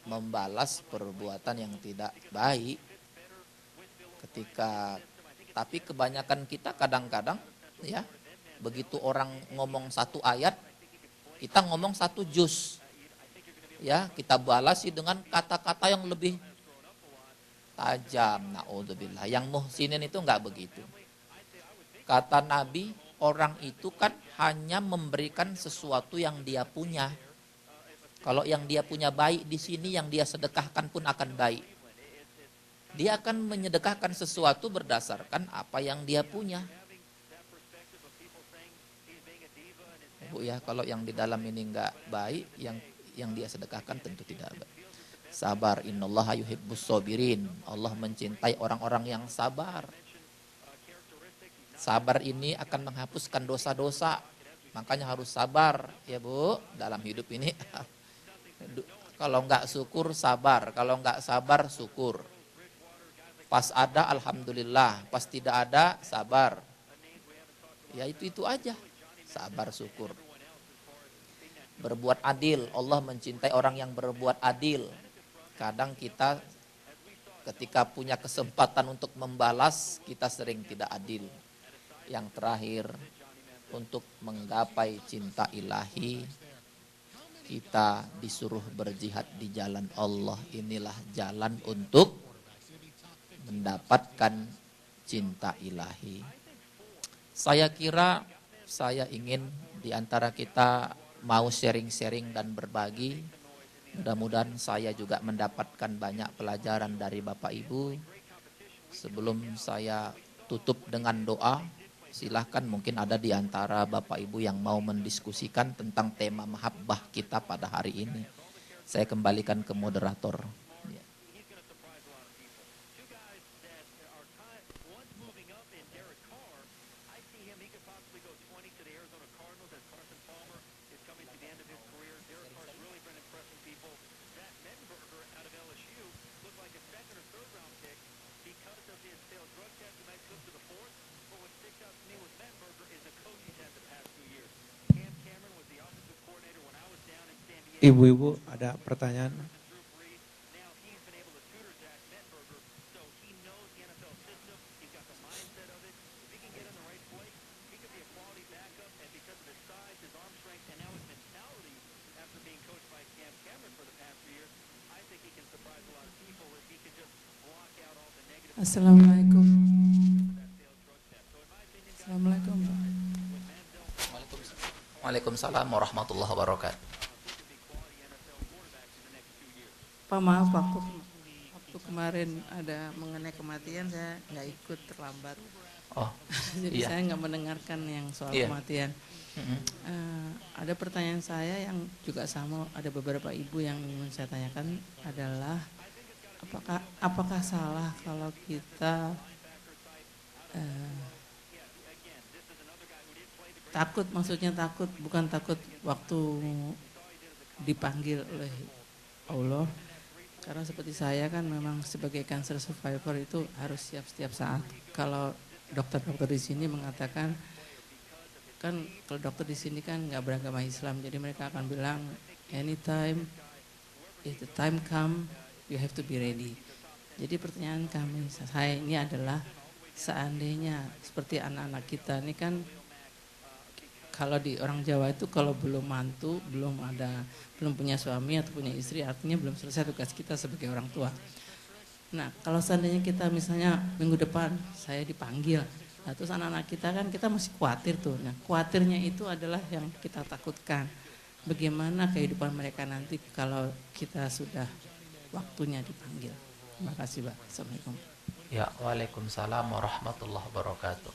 membalas perbuatan yang tidak baik. Tapi kebanyakan kita kadang-kadang ya, begitu orang ngomong satu ayat, kita ngomong satu juz. Ya, kita balasi dengan kata-kata yang lebih tajam. Na'udzubillah. Yang muhsinin itu enggak begitu. Kata Nabi, orang itu kan hanya memberikan sesuatu yang dia punya. Kalau yang dia punya baik di sini, yang dia sedekahkan pun akan baik. Dia akan menyedekahkan sesuatu berdasarkan apa yang dia punya. Bu ya, kalau yang di dalam ini enggak baik, yang dia sedekahkan tentu tidak baik. Sabar, innallaha yuhibbus sabirin. Allah mencintai orang-orang yang sabar. Sabar ini akan menghapuskan dosa-dosa. Makanya harus sabar ya Bu dalam hidup ini. Kalau enggak syukur sabar, kalau enggak sabar syukur. Pas ada alhamdulillah, pas tidak ada sabar. Ya itu aja. Sabar syukur. Berbuat adil, Allah mencintai orang yang berbuat adil. Kadang kita ketika punya kesempatan untuk membalas, kita sering tidak adil. Yang terakhir, untuk menggapai cinta ilahi, kita disuruh berjihad di jalan Allah. Inilah jalan untuk mendapatkan cinta ilahi. Saya kira saya ingin di antara kita mau sharing-sharing dan berbagi. Mudah-mudahan saya juga mendapatkan banyak pelajaran dari Bapak Ibu. Sebelum saya tutup dengan doa, Silahkan, mungkin ada di antara Bapak Ibu yang mau mendiskusikan tentang tema mahabbah kita pada hari ini. Saya kembalikan ke moderator. Ya. Ibu-ibu ada pertanyaan? Assalamualaikum. Assalamualaikum. Waalaikumsalam warahmatullahi wabarakatuh. Pak, maaf, waktu kemarin ada mengenai kematian saya nggak ikut, terlambat. Oh, Jadi iya. saya nggak mendengarkan yang soal Iya. kematian. Ada pertanyaan saya yang juga sama, ada beberapa ibu yang ingin saya tanyakan adalah apakah salah kalau kita takut, maksudnya takut bukan takut waktu dipanggil oleh Allah, karena seperti saya kan memang sebagai cancer survivor itu harus siap setiap saat. Kalau dokter-dokter di sini mengatakan, kan kalau dokter di sini kan nggak beragama Islam, jadi mereka akan bilang anytime if the time come you have to be ready. Jadi pertanyaan saya ini adalah, seandainya seperti anak-anak kita ini kan, kalau di orang Jawa itu kalau belum mantu, belum punya suami atau punya istri, artinya belum selesai tugas kita sebagai orang tua. Nah, kalau seandainya kita misalnya minggu depan saya dipanggil, nah terus anak-anak kita kan kita masih khawatir tuh. Nah, khawatirnya itu adalah yang kita takutkan. Bagaimana kehidupan mereka nanti kalau kita sudah waktunya dipanggil. Terima kasih, Pak. Assalamualaikum. Ya, waalaikumsalam warahmatullahi wabarakatuh.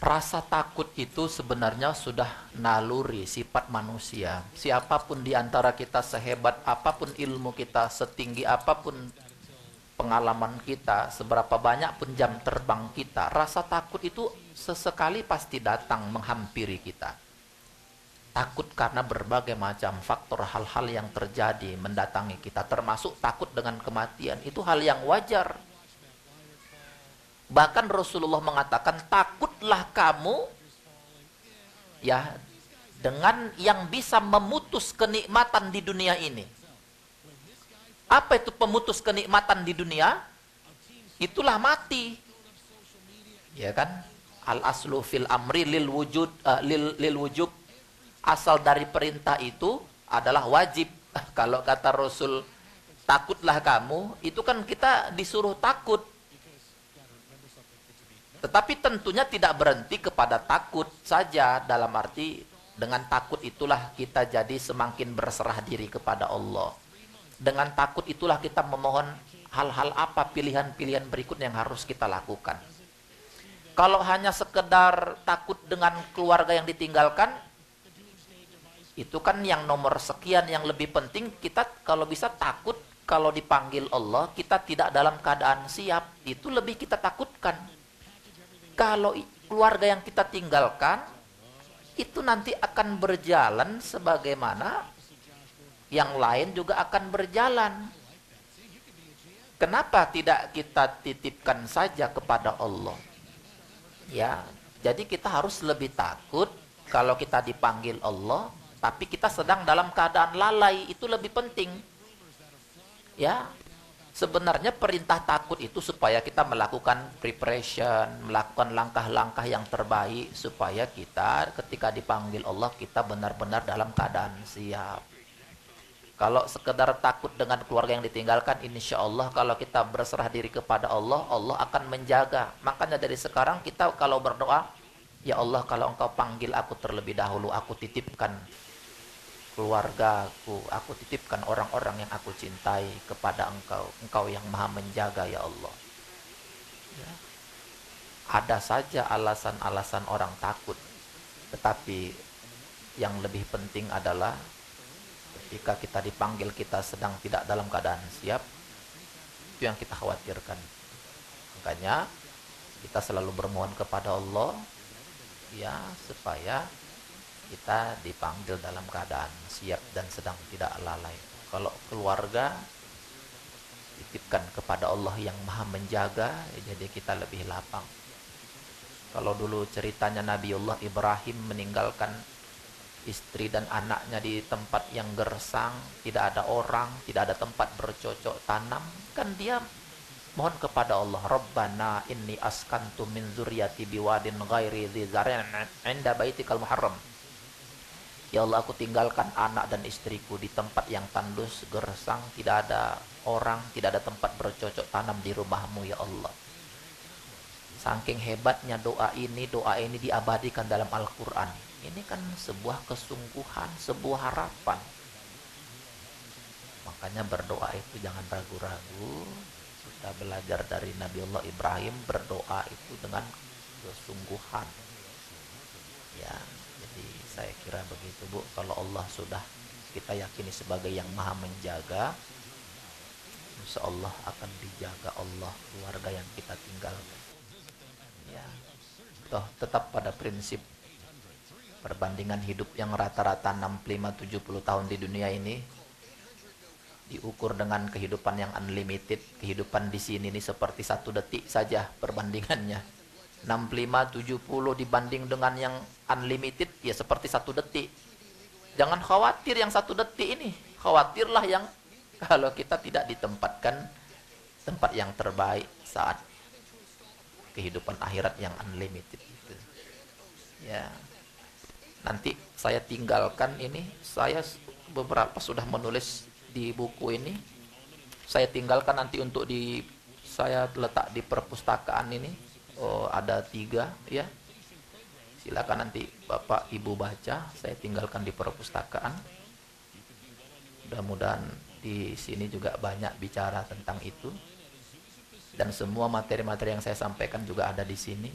Rasa takut itu sebenarnya sudah naluri sifat manusia. Siapapun di antara kita, sehebat apapun ilmu kita, setinggi apapun pengalaman kita, seberapa banyak pun jam terbang kita, rasa takut itu sesekali pasti datang menghampiri kita. Takut karena berbagai macam faktor, hal-hal yang terjadi mendatangi kita, termasuk takut dengan kematian. Itu hal yang wajar. Bahkan Rasulullah mengatakan, takutlah kamu ya dengan yang bisa memutus kenikmatan di dunia ini. Apa itu pemutus kenikmatan di dunia? Itulah mati. Ya kan? Al aslu fil amri lil wujub. Asal dari perintah itu adalah wajib. Kalau kata Rasul, takutlah kamu, itu kan kita disuruh takut. Tetapi tentunya tidak berhenti kepada takut saja, dalam arti dengan takut itulah kita jadi semakin berserah diri kepada Allah. Dengan takut itulah kita memohon hal-hal apa, pilihan-pilihan berikutnya yang harus kita lakukan. Kalau hanya sekedar takut dengan keluarga yang ditinggalkan, itu kan yang nomor sekian. Yang lebih penting kita kalau bisa takut kalau dipanggil Allah kita tidak dalam keadaan siap, itu lebih kita takutkan. Kalau keluarga yang kita tinggalkan itu nanti akan berjalan sebagaimana yang lain juga akan berjalan. Kenapa tidak kita titipkan saja kepada Allah? Ya, jadi kita harus lebih takut kalau kita dipanggil Allah, tapi kita sedang dalam keadaan lalai, itu lebih penting. Ya. Sebenarnya perintah takut itu supaya kita melakukan preparation, melakukan langkah-langkah yang terbaik supaya kita ketika dipanggil Allah kita benar-benar dalam keadaan siap. Kalau sekedar takut dengan keluarga yang ditinggalkan, insya Allah kalau kita berserah diri kepada Allah, Allah akan menjaga. Makanya dari sekarang kita kalau berdoa, ya Allah kalau Engkau panggil aku terlebih dahulu, aku titipkan keluargaku, aku titipkan orang-orang yang aku cintai kepada Engkau. Engkau yang maha menjaga ya Allah. Ya. ada saja alasan-alasan orang takut. Tetapi yang lebih penting adalah ketika kita dipanggil kita sedang tidak dalam keadaan siap, itu yang kita khawatirkan. Makanya kita selalu bermohon kepada Allah ya supaya kita dipanggil dalam keadaan siap dan sedang tidak lalai. Kalau keluarga titipkan kepada Allah yang maha menjaga, jadi kita lebih lapang. Kalau dulu ceritanya Nabiullah Ibrahim meninggalkan istri dan anaknya di tempat yang gersang, tidak ada orang, tidak ada tempat bercocok tanam, kan dia mohon kepada Allah, Rabbana inni askantu min dzurriyyati biwadin ghairi dzi zar'in 'inda baitikal muharram. Ya Allah, aku tinggalkan anak dan istriku di tempat yang tandus, gersang, tidak ada orang, tidak ada tempat bercocok tanam di rumahmu ya Allah. Saking hebatnya doa ini diabadikan dalam Al-Quran. Ini kan sebuah kesungguhan, sebuah harapan. Makanya berdoa itu jangan ragu-ragu. Kita belajar dari Nabiullah Ibrahim, berdoa itu dengan kesungguhan. Ya, jadi saya kira begitu Bu. Kalau Allah sudah kita yakini sebagai yang maha menjaga, insya Allah akan dijaga Allah keluarga yang kita tinggalkan. Ya, toh tetap pada prinsip perbandingan hidup yang rata-rata 65-70 tahun di dunia ini diukur dengan kehidupan yang unlimited. Kehidupan di sini ini seperti 1 detik saja perbandingannya. 65-70 dibanding dengan yang unlimited ya seperti 1 detik. Jangan khawatir yang 1 detik ini, khawatirlah yang kalau kita tidak ditempatkan tempat yang terbaik saat kehidupan akhirat yang unlimited itu. Ya. Nanti saya tinggalkan ini, saya beberapa sudah menulis di buku ini. Saya tinggalkan nanti untuk saya letak di perpustakaan ini. Oh, ada 3 ya. Silakan nanti Bapak Ibu baca, saya tinggalkan di perpustakaan. Mudah-mudahan di sini juga banyak bicara tentang itu. Dan semua materi-materi yang saya sampaikan juga ada di sini.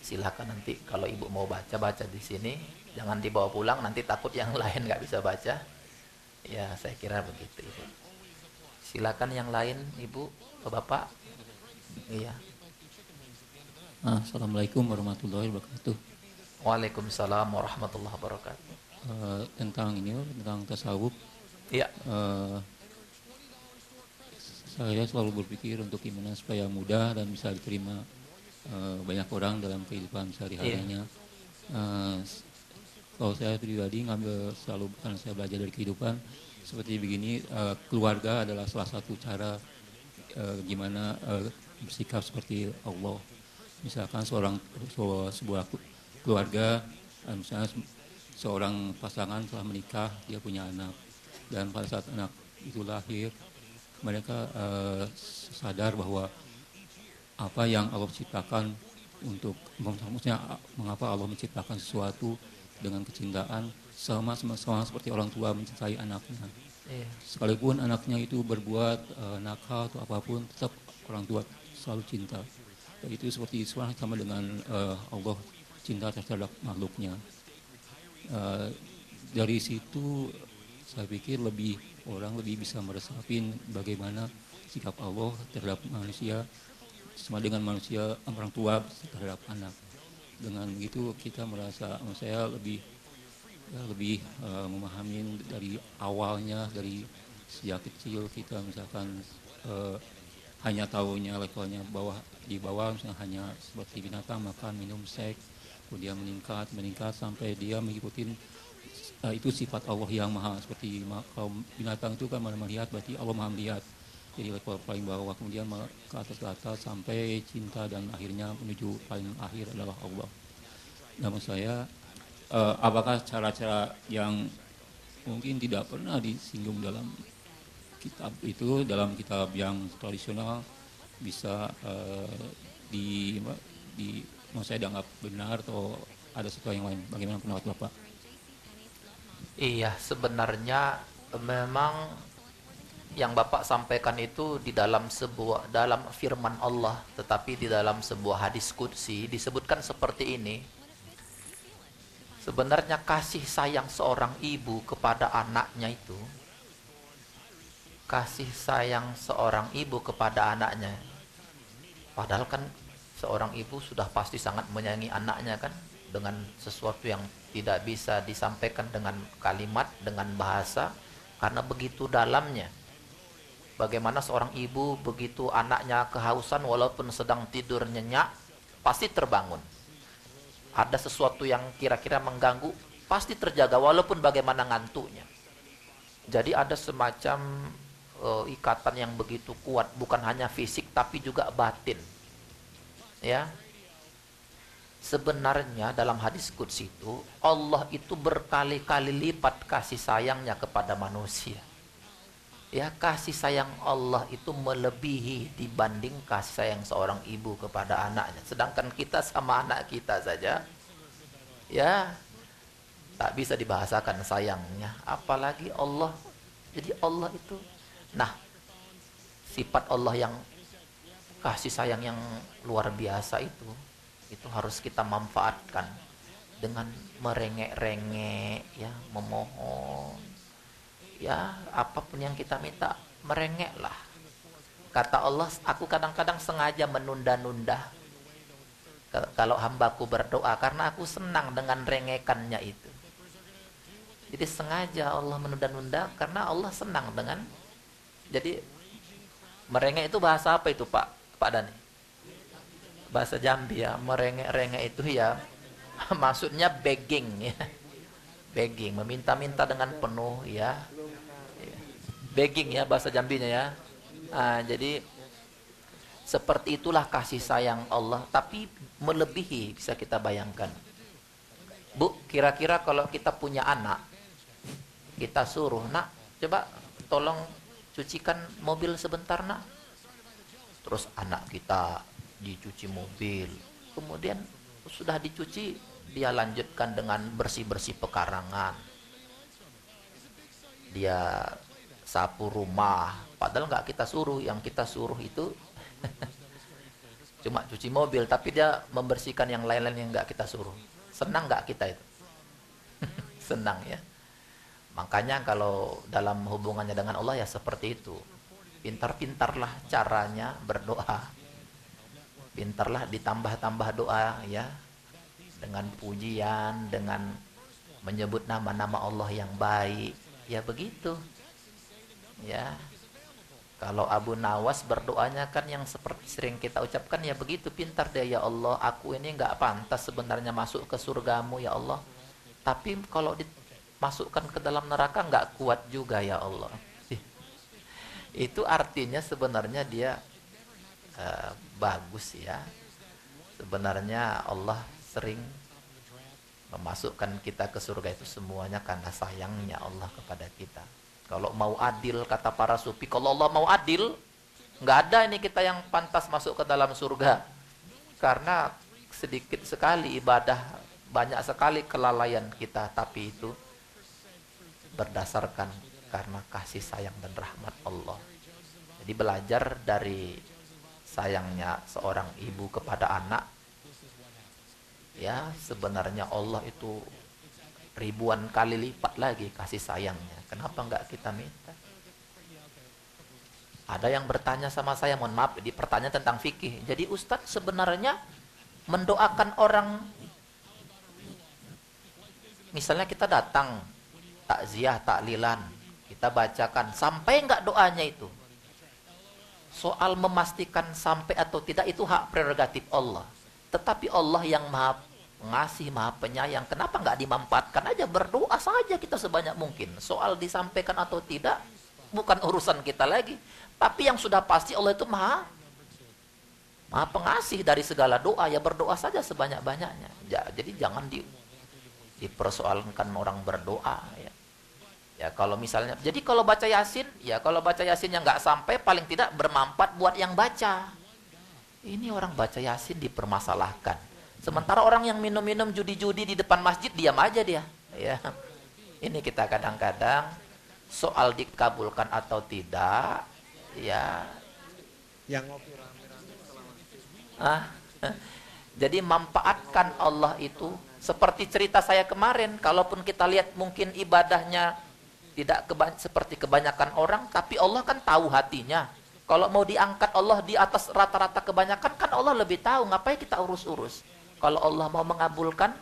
Silakan nanti kalau Ibu mau baca di sini. Jangan dibawa pulang, nanti takut yang lain nggak bisa baca. Ya, saya kira begitu Ibu. Silakan yang lain Ibu, Bapak. Iya. Assalamualaikum warahmatullahi wabarakatuh. Waalaikumsalam warahmatullahi wabarakatuh. Tentang tasawuf. Iya. Saya selalu berpikir untuk gimana supaya mudah dan bisa diterima banyak orang dalam kehidupan sehari-harinya. Kalau saya pribadi selalu karena saya belajar dari kehidupan seperti begini, keluarga adalah salah satu cara gimana bersikap seperti Allah. Misalkan sebuah keluarga, misalnya seorang pasangan telah menikah, dia punya anak, dan pada saat anak itu lahir, mereka sadar bahwa apa yang Allah ciptakan maksudnya mengapa Allah menciptakan sesuatu dengan kecintaan sama seperti orang tua mencintai anaknya. Sekalipun anaknya itu berbuat nakal atau apapun, tetap orang tua selalu cinta. Dan itu seperti sama dengan Allah cinta terhadap makhluknya. Dari situ saya pikir orang lebih bisa meresapin bagaimana sikap Allah terhadap manusia sama dengan manusia orang tua terhadap anak. Dengan begitu kita saya lebih memahami dari awalnya, dari sejak kecil kita misalkan hanya tahunya levelnya di bawah misalnya hanya seperti binatang makan, minum, seks, kemudian meningkat sampai dia mengikuti itu sifat Allah yang maha. Seperti kalau binatang itu kan melihat, berarti Allah maha melihat. Jadi level paling bawah, kemudian ke atas sampai cinta, dan akhirnya menuju paling akhir adalah Allah. Namun saya, apakah cara-cara yang mungkin tidak pernah disinggung dalam kitab itu, dalam kitab yang tradisional, bisa mau saya dianggap benar atau ada sesuatu yang lain? Bagaimana pendapat Bapak? Iya, sebenarnya memang yang Bapak sampaikan itu di dalam dalam firman Allah, tetapi di dalam sebuah hadis qudsi disebutkan seperti ini. Sebenarnya kasih sayang seorang ibu kepada anaknya itu, kasih sayang seorang ibu kepada anaknya, padahal kan seorang ibu sudah pasti sangat menyayangi anaknya kan, dengan sesuatu yang tidak bisa disampaikan dengan kalimat, dengan bahasa, karena begitu dalamnya. Bagaimana seorang ibu begitu anaknya kehausan walaupun sedang tidur nyenyak, pasti terbangun. Ada sesuatu yang kira-kira mengganggu, pasti terjaga walaupun bagaimana ngantuknya. Jadi ada semacam ikatan yang begitu kuat, bukan hanya fisik tapi juga batin. Ya. Sebenarnya dalam hadis qudsi itu Allah itu berkali-kali lipat kasih sayangnya kepada manusia. Ya, kasih sayang Allah itu melebihi dibanding kasih sayang seorang ibu kepada anaknya. Sedangkan kita sama anak kita saja, ya, tak bisa dibahasakan sayangnya. Apalagi Allah. Jadi Allah itu, nah, sifat Allah yang kasih sayang yang luar biasa itu harus kita manfaatkan dengan merengek-rengek, ya, memohon. Ya, apapun yang kita minta, merengeklah. Kata Allah, aku kadang-kadang sengaja menunda-nunda kalau hambaku berdoa, karena aku senang dengan rengekannya itu. Jadi sengaja Allah menunda-nunda karena Allah senang dengan. Jadi merengek itu bahasa apa itu Pak Dani? Bahasa Jambi ya. Merengek-rengek itu ya maksudnya begging ya. Begging, meminta-minta dengan penuh ya. Begging ya bahasa Jambinya ya. Jadi seperti itulah kasih sayang Allah, tapi melebihi, bisa kita bayangkan. Bu, kira-kira kalau kita punya anak, kita suruh, nak, coba tolong cucikan mobil sebentar, nak. Terus anak kita dicuci mobil, kemudian sudah dicuci, dia lanjutkan dengan bersih-bersih pekarangan, dia sapu rumah, padahal nggak kita suruh. Yang kita suruh itu cuma cuci mobil, tapi dia membersihkan yang lain-lain yang nggak kita suruh. Senang nggak kita itu? Senang ya. Makanya kalau dalam hubungannya dengan Allah ya seperti itu. Pintar-pintarlah caranya berdoa. Pintarlah ditambah-tambah doa ya, dengan pujian, dengan menyebut nama-nama Allah yang baik. Ya begitu. Ya. Kalau Abu Nawas berdoanya kan yang seperti sering kita ucapkan ya begitu, pintar dia, ya Allah, aku ini nggak pantas sebenarnya masuk ke surgamu ya Allah. Tapi kalau dimasukkan ke dalam neraka nggak kuat juga ya Allah. Itu artinya sebenarnya dia bagus ya. Sebenarnya Allah sering memasukkan kita ke surga itu semuanya karena sayangnya Allah kepada kita. Kalau mau adil, kata para sufi, kalau Allah mau adil, nggak ada ini kita yang pantas masuk ke dalam surga. Karena sedikit sekali ibadah, banyak sekali kelalaian kita, tapi itu berdasarkan karena kasih sayang dan rahmat Allah. Jadi belajar dari sayangnya seorang ibu kepada anak, ya sebenarnya Allah itu ribuan kali lipat lagi kasih sayangnya. Kenapa nggak kita minta? Ada yang bertanya sama saya, mohon maaf, di pertanyaan tentang fikih. Jadi Ustadz sebenarnya mendoakan orang, misalnya kita datang takziah, taklilan, kita bacakan, sampai nggak doanya itu? Soal memastikan sampai atau tidak itu hak prerogatif Allah. Tetapi Allah yang maha ngasih, maha penyayang, kenapa nggak dimanfaatkan aja, berdoa saja kita sebanyak mungkin. Soal disampaikan atau tidak bukan urusan kita lagi, tapi yang sudah pasti Allah itu maha pengasih dari segala doa, ya berdoa saja sebanyak-banyaknya. Jadi jangan dipersoalkan orang berdoa ya. Ya kalau misalnya, jadi kalau baca Yasin, ya kalau baca Yasin yang nggak sampai paling tidak bermanfaat buat yang baca. Ini orang baca Yasin dipermasalahkan. Sementara orang yang minum-minum judi-judi di depan masjid, diam aja dia. Ya. Ini kita kadang-kadang Soal dikabulkan atau tidak, ya. Yang ngopi rame-rame Ah, jadi manfaatkan Allah itu seperti cerita saya kemarin. Kalaupun kita lihat mungkin ibadahnya tidak seperti kebanyakan orang, tapi Allah kan tahu hatinya. Kalau mau diangkat Allah di atas rata-rata kebanyakan, kan Allah lebih tahu. Ngapain kita urus-urus? Kalau Allah mau mengabulkan,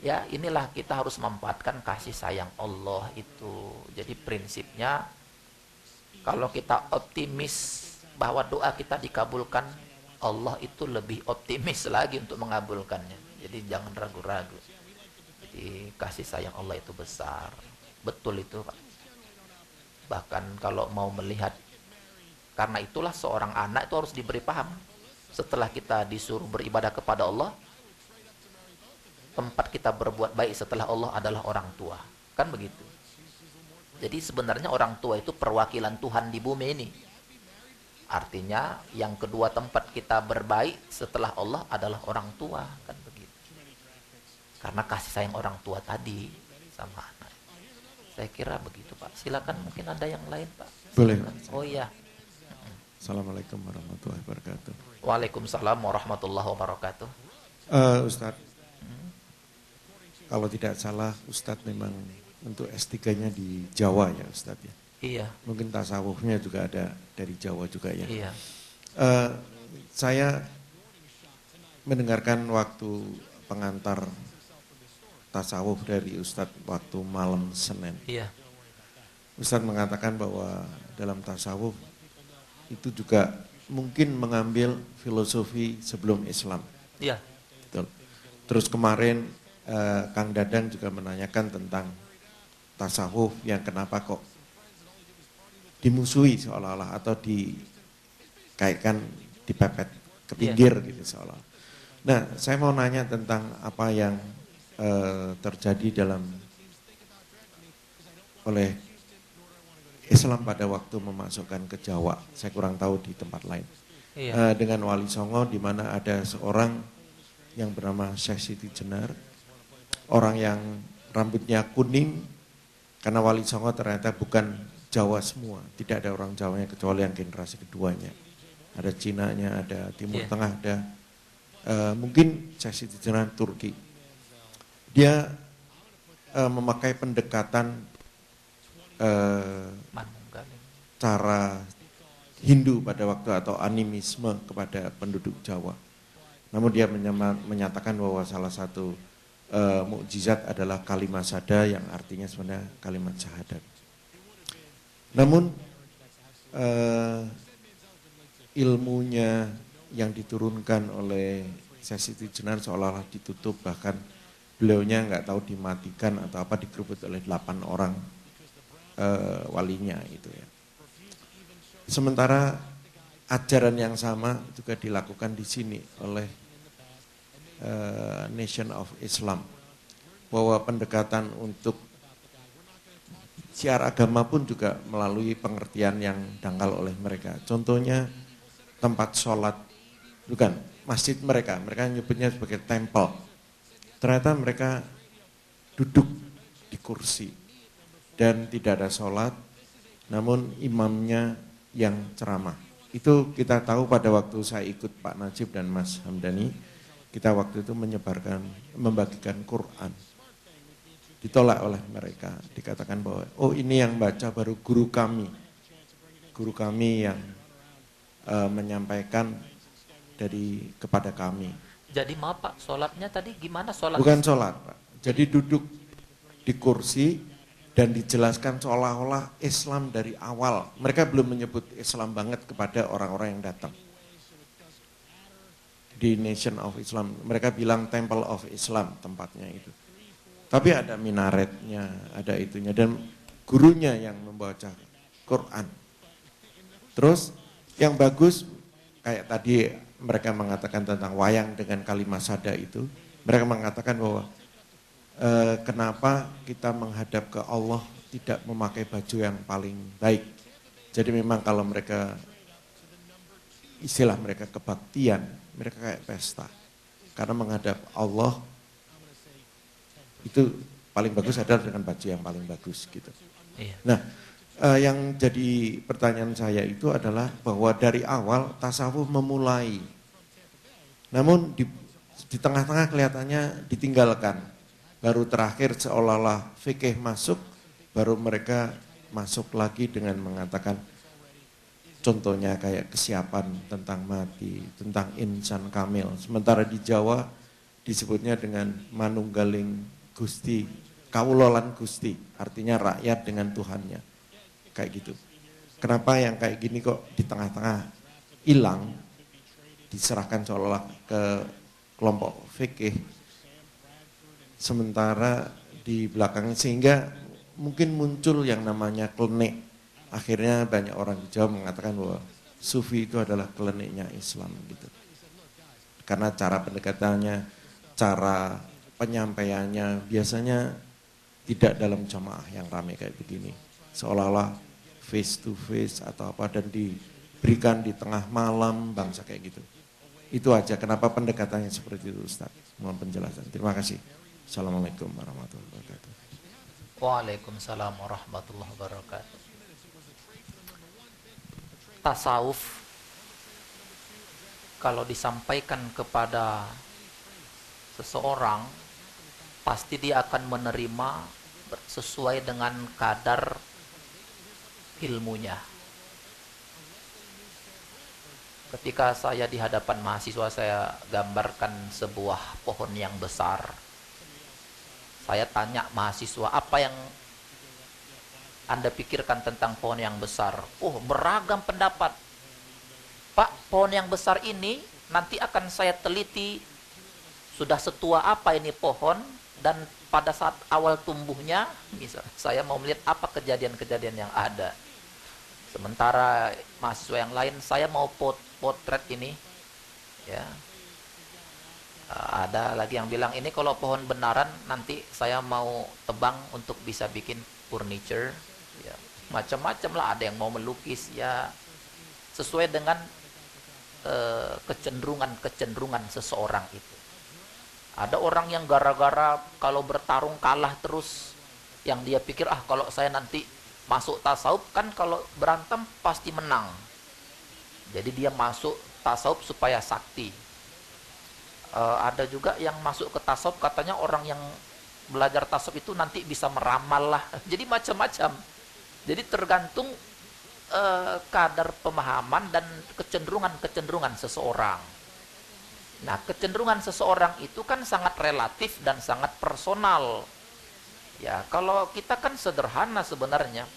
ya inilah kita harus memanfaatkan kasih sayang Allah itu. Jadi prinsipnya, kalau kita optimis bahwa doa kita dikabulkan, Allah itu lebih optimis lagi untuk mengabulkannya. Jadi jangan ragu-ragu. Jadi kasih sayang Allah itu besar. Betul itu, Pak. Bahkan kalau mau melihat, karena itulah seorang anak itu harus diberi paham. Setelah kita disuruh beribadah kepada Allah, tempat kita berbuat baik setelah Allah adalah orang tua. Kan begitu. Jadi sebenarnya orang tua itu perwakilan Tuhan di bumi ini. Artinya yang kedua tempat kita berbaik setelah Allah adalah orang tua. Kan begitu. Karena kasih sayang orang tua tadi sama anak. Saya kira begitu, Pak. Silakan, mungkin ada yang lain, Pak. Boleh. Oh iya. Assalamualaikum warahmatullahi wabarakatuh. Waalaikumsalam warahmatullahi wabarakatuh. Ustadz, kalau tidak salah Ustadz memang untuk S3-nya di Jawa ya Ustadz ya. Iya. Mungkin tasawufnya juga ada dari Jawa juga ya. Iya. Saya mendengarkan waktu pengantar tasawuf dari Ustadz waktu malam Senin. Iya. Ustadz mengatakan bahwa dalam tasawuf itu juga mungkin mengambil filosofi sebelum Islam. Iya. Betul. Terus kemarin Kang Dadang juga menanyakan tentang tasawuf yang kenapa kok dimusuhi seolah-olah atau dikaitkan, dipepet ke pinggir gitu seolah. Nah, saya mau nanya tentang apa yang terjadi oleh Islam pada waktu memasukkan ke Jawa. Saya kurang tahu di tempat lain. Iya. Dengan Wali Songo di mana ada seorang yang bernama Syekh Siti Jenar, orang yang rambutnya kuning, karena Wali Songo ternyata bukan Jawa semua, tidak ada orang Jawanya kecuali yang generasi keduanya. Ada Cinanya, ada Timur Tengah, ada mungkin Syekh Siti Jenar Turki. Dia memakai pendekatan cara Hindu pada waktu atau animisme kepada penduduk Jawa. Namun dia menyatakan bahwa salah satu mukjizat adalah kalimat sada yang artinya sebenarnya kalimat syahadat. Namun ilmunya yang diturunkan oleh Syekh Siti Jenar seolah-olah ditutup, bahkan beliaunya nggak tahu dimatikan atau apa, dikerubut oleh 8 orang walinya itu ya. Sementara ajaran yang sama juga dilakukan di sini oleh Nation of Islam, bahwa pendekatan untuk syiar agama pun juga melalui pengertian yang dangkal oleh mereka. Contohnya tempat sholat, bukan masjid mereka nyebutnya sebagai temple. Ternyata mereka duduk di kursi dan tidak ada sholat, namun imamnya yang ceramah. Itu kita tahu pada waktu saya ikut Pak Najib dan Mas Hamdani, kita waktu itu membagikan Quran. Ditolak oleh mereka, dikatakan bahwa oh ini yang baca baru guru kami yang menyampaikan kepada kami. Jadi maaf Pak, sholatnya tadi gimana sholat? Bukan sholat Pak, jadi duduk di kursi dan dijelaskan seolah-olah Islam dari awal. Mereka belum menyebut Islam banget kepada orang-orang yang datang. Di Nation of Islam, mereka bilang Temple of Islam tempatnya itu. Tapi ada minaretnya, ada itunya, dan gurunya yang membaca Quran. Terus yang bagus, kayak tadi mereka mengatakan tentang wayang dengan kalimat sada itu, mereka mengatakan bahwa kenapa kita menghadap ke Allah tidak memakai baju yang paling baik. Jadi memang kalau mereka, istilah mereka kebaktian, mereka kayak pesta. Karena menghadap Allah itu paling bagus adalah dengan baju yang paling bagus gitu. Iya. Nah, yang jadi pertanyaan saya itu adalah bahwa dari awal tasawuf memulai, namun di tengah-tengah kelihatannya ditinggalkan. Baru terakhir seolah-olah fikih masuk, baru mereka masuk lagi dengan mengatakan, contohnya kayak kesiapan tentang mati, tentang insan kamil. Sementara di Jawa disebutnya dengan manunggaling Gusti, kawulolan Gusti, artinya rakyat dengan Tuhannya. Kayak gitu. Kenapa yang kayak gini kok di tengah-tengah hilang, diserahkan seolah-olah ke kelompok fikih, sementara di belakangnya, sehingga mungkin muncul yang namanya klenik. Akhirnya banyak orang di Jawa mengatakan bahwa sufi itu adalah kliniknya Islam gitu. Karena cara pendekatannya, cara penyampaiannya biasanya tidak dalam jamaah yang ramai kayak begini. Seolah-olah face to face atau apa, dan diberikan di tengah malam bangsa kayak gitu. Itu aja kenapa pendekatannya seperti itu, Ustaz. Mohon penjelasan. Terima kasih. Assalamualaikum warahmatullahi wabarakatuh. Waalaikumsalam warahmatullahi wabarakatuh. Tasawuf kalau disampaikan kepada seseorang, pasti dia akan menerima sesuai dengan kadar ilmunya. Ketika saya di hadapan mahasiswa, saya gambarkan sebuah pohon yang besar. Saya tanya mahasiswa, apa yang Anda pikirkan tentang pohon yang besar? Oh, beragam pendapat. Pak, pohon yang besar ini nanti akan saya teliti, sudah setua apa ini pohon, dan pada saat awal tumbuhnya, misal saya mau melihat apa kejadian-kejadian yang ada. Sementara mahasiswa yang lain, saya mau potret ini, ya. Ada lagi yang bilang, ini kalau pohon benaran nanti saya mau tebang untuk bisa bikin furniture, ya. Macam-macam lah, ada yang mau melukis, ya, sesuai dengan kecenderungan seseorang itu. Ada orang yang gara-gara kalau bertarung kalah terus, yang dia pikir, kalau saya nanti masuk tasawuf kan kalau berantem pasti menang, jadi dia masuk tasawuf supaya sakti. Ada juga yang masuk ke tasawuf katanya orang yang belajar tasawuf itu nanti bisa meramal lah. Jadi macam-macam. Jadi tergantung kadar pemahaman dan kecenderungan seseorang. Nah, kecenderungan seseorang itu kan sangat relatif dan sangat personal. Ya, kalau kita kan sederhana sebenarnya.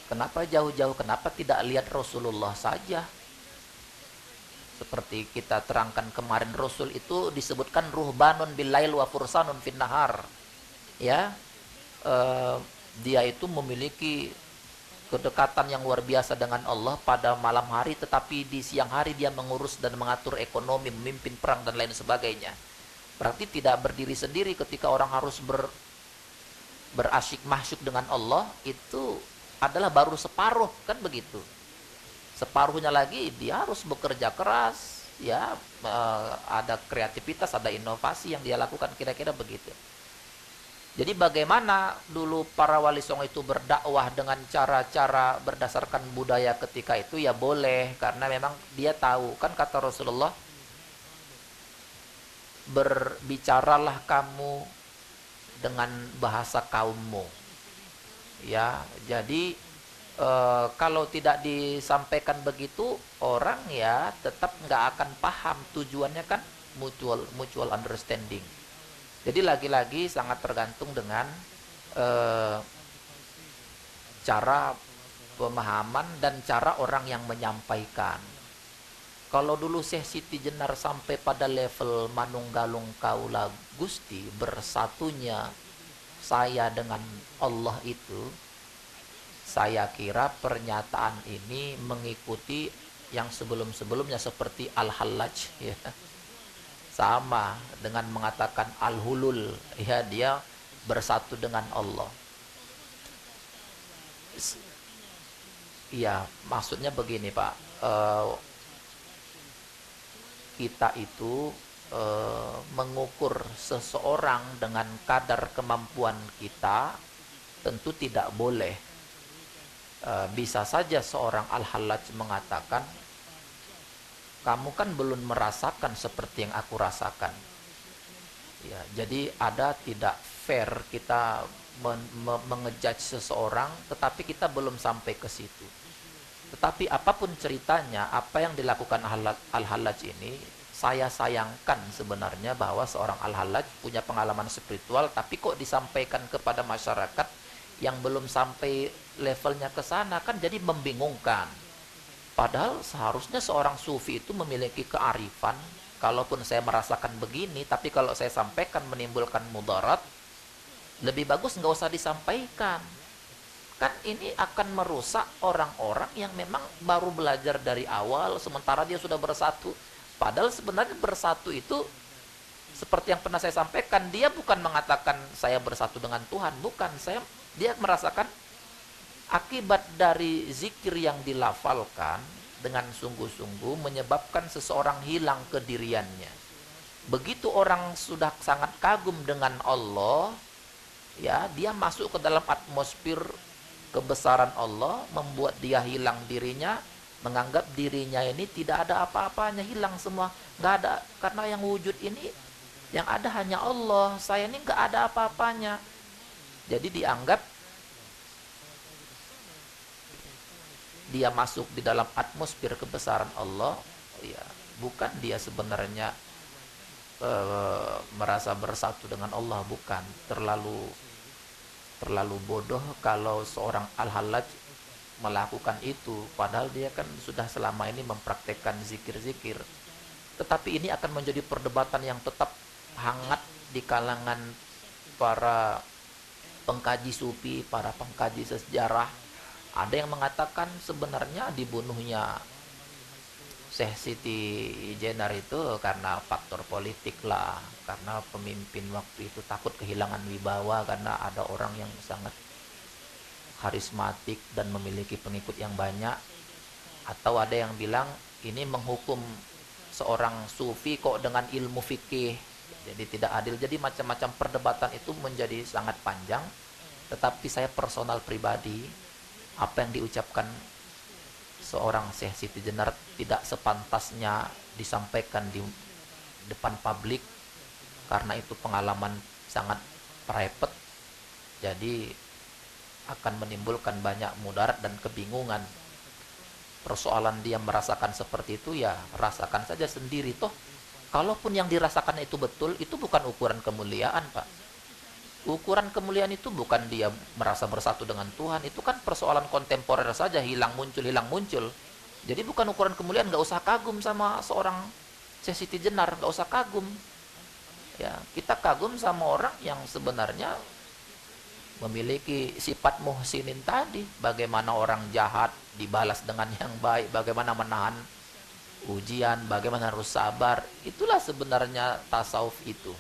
Kenapa jauh-jauh? Kenapa tidak lihat Rasulullah saja? Seperti kita terangkan kemarin, Rasul itu disebutkan ruhbanun billail wa fursanun fin nahar. Ya, dia itu memiliki kedekatan yang luar biasa dengan Allah pada malam hari, tetapi di siang hari dia mengurus dan mengatur ekonomi, memimpin perang dan lain sebagainya. Berarti tidak berdiri sendiri. Ketika orang harus berasyik masyuk dengan Allah, itu adalah baru separuh, kan begitu. Separuhnya lagi dia harus bekerja keras, ya, ada kreativitas, ada inovasi yang dia lakukan, kira-kira begitu. Jadi bagaimana dulu para wali songo itu berdakwah dengan cara-cara berdasarkan budaya ketika itu, ya boleh, karena memang dia tahu, kan kata Rasulullah, berbicaralah kamu dengan bahasa kaummu. Ya, jadi kalau tidak disampaikan begitu, orang ya tetap nggak akan paham. Tujuannya kan mutual understanding. Jadi lagi-lagi sangat tergantung dengan cara pemahaman dan cara orang yang menyampaikan. Kalau dulu Syekh Siti Jenar sampai pada level manunggalung kaula Gusti, bersatunya saya dengan Allah itu, saya kira pernyataan ini mengikuti yang sebelum-sebelumnya seperti Al-Hallaj, ya. Sama dengan mengatakan Al-Hulul, ya, dia bersatu dengan Allah. Iya, maksudnya begini, Pak. Kita itu mengukur seseorang dengan kadar kemampuan kita tentu tidak boleh. Bisa saja seorang Al-Hallaj mengatakan, kamu kan belum merasakan seperti yang aku rasakan. Ya, jadi ada tidak fair kita mengejudge seseorang, tetapi kita belum sampai ke situ. Tetapi apapun ceritanya, apa yang dilakukan Al-Hallaj ini, saya sayangkan sebenarnya bahwa seorang Al-Hallaj punya pengalaman spiritual, tapi kok disampaikan kepada masyarakat yang belum sampai levelnya ke sana, kan jadi membingungkan. Padahal seharusnya seorang sufi itu memiliki kearifan. Kalaupun saya merasakan begini, tapi kalau saya sampaikan menimbulkan mudarat, lebih bagus nggak usah disampaikan. Kan ini akan merusak orang-orang yang memang baru belajar dari awal, sementara dia sudah bersatu. Padahal sebenarnya bersatu itu, seperti yang pernah saya sampaikan, dia bukan mengatakan saya bersatu dengan Tuhan, bukan. Dia merasakan akibat dari zikir yang dilafalkan dengan sungguh-sungguh menyebabkan seseorang hilang kediriannya. Begitu orang sudah sangat kagum dengan Allah, ya, dia masuk ke dalam atmosfer kebesaran Allah, membuat dia hilang dirinya, menganggap dirinya ini tidak ada apa-apanya, hilang semua, nggak ada, karena yang wujud ini yang ada hanya Allah, saya ini nggak ada apa-apanya. Jadi dianggap dia masuk di dalam atmosfer kebesaran Allah, ya, bukan dia sebenarnya merasa bersatu dengan Allah, bukan. Terlalu bodoh kalau seorang Al-Hallaj melakukan itu, padahal dia kan sudah selama ini mempraktekkan zikir-zikir. Tetapi ini akan menjadi perdebatan yang tetap hangat di kalangan para pengkaji sufi, para pengkaji sejarah. Ada yang mengatakan sebenarnya dibunuhnya Syekh Siti Jenar itu karena faktor politik lah, karena pemimpin waktu itu takut kehilangan wibawa karena ada orang yang sangat karismatik dan memiliki pengikut yang banyak. Atau ada yang bilang ini menghukum seorang sufi kok dengan ilmu fikih, jadi tidak adil. Jadi macam-macam perdebatan itu menjadi sangat panjang. Tetapi saya personal pribadi, apa yang diucapkan seorang Syekh Siti Jenar tidak sepantasnya disampaikan di depan publik, karena itu pengalaman sangat private, jadi akan menimbulkan banyak mudarat dan kebingungan. Persoalan dia merasakan seperti itu, ya rasakan saja sendiri. Toh kalaupun yang dirasakan itu betul, itu bukan ukuran kemuliaan, Pak. Ukuran kemuliaan itu bukan dia merasa bersatu dengan Tuhan, itu kan persoalan kontemporer saja, hilang muncul. Jadi bukan ukuran kemuliaan. Nggak usah kagum sama seorang Syekh Siti Jenar, nggak usah kagum. Ya, kita kagum sama orang yang sebenarnya memiliki sifat muhsinin tadi. Bagaimana orang jahat dibalas dengan yang baik, bagaimana menahan ujian, bagaimana harus sabar. Itulah sebenarnya tasawuf itu.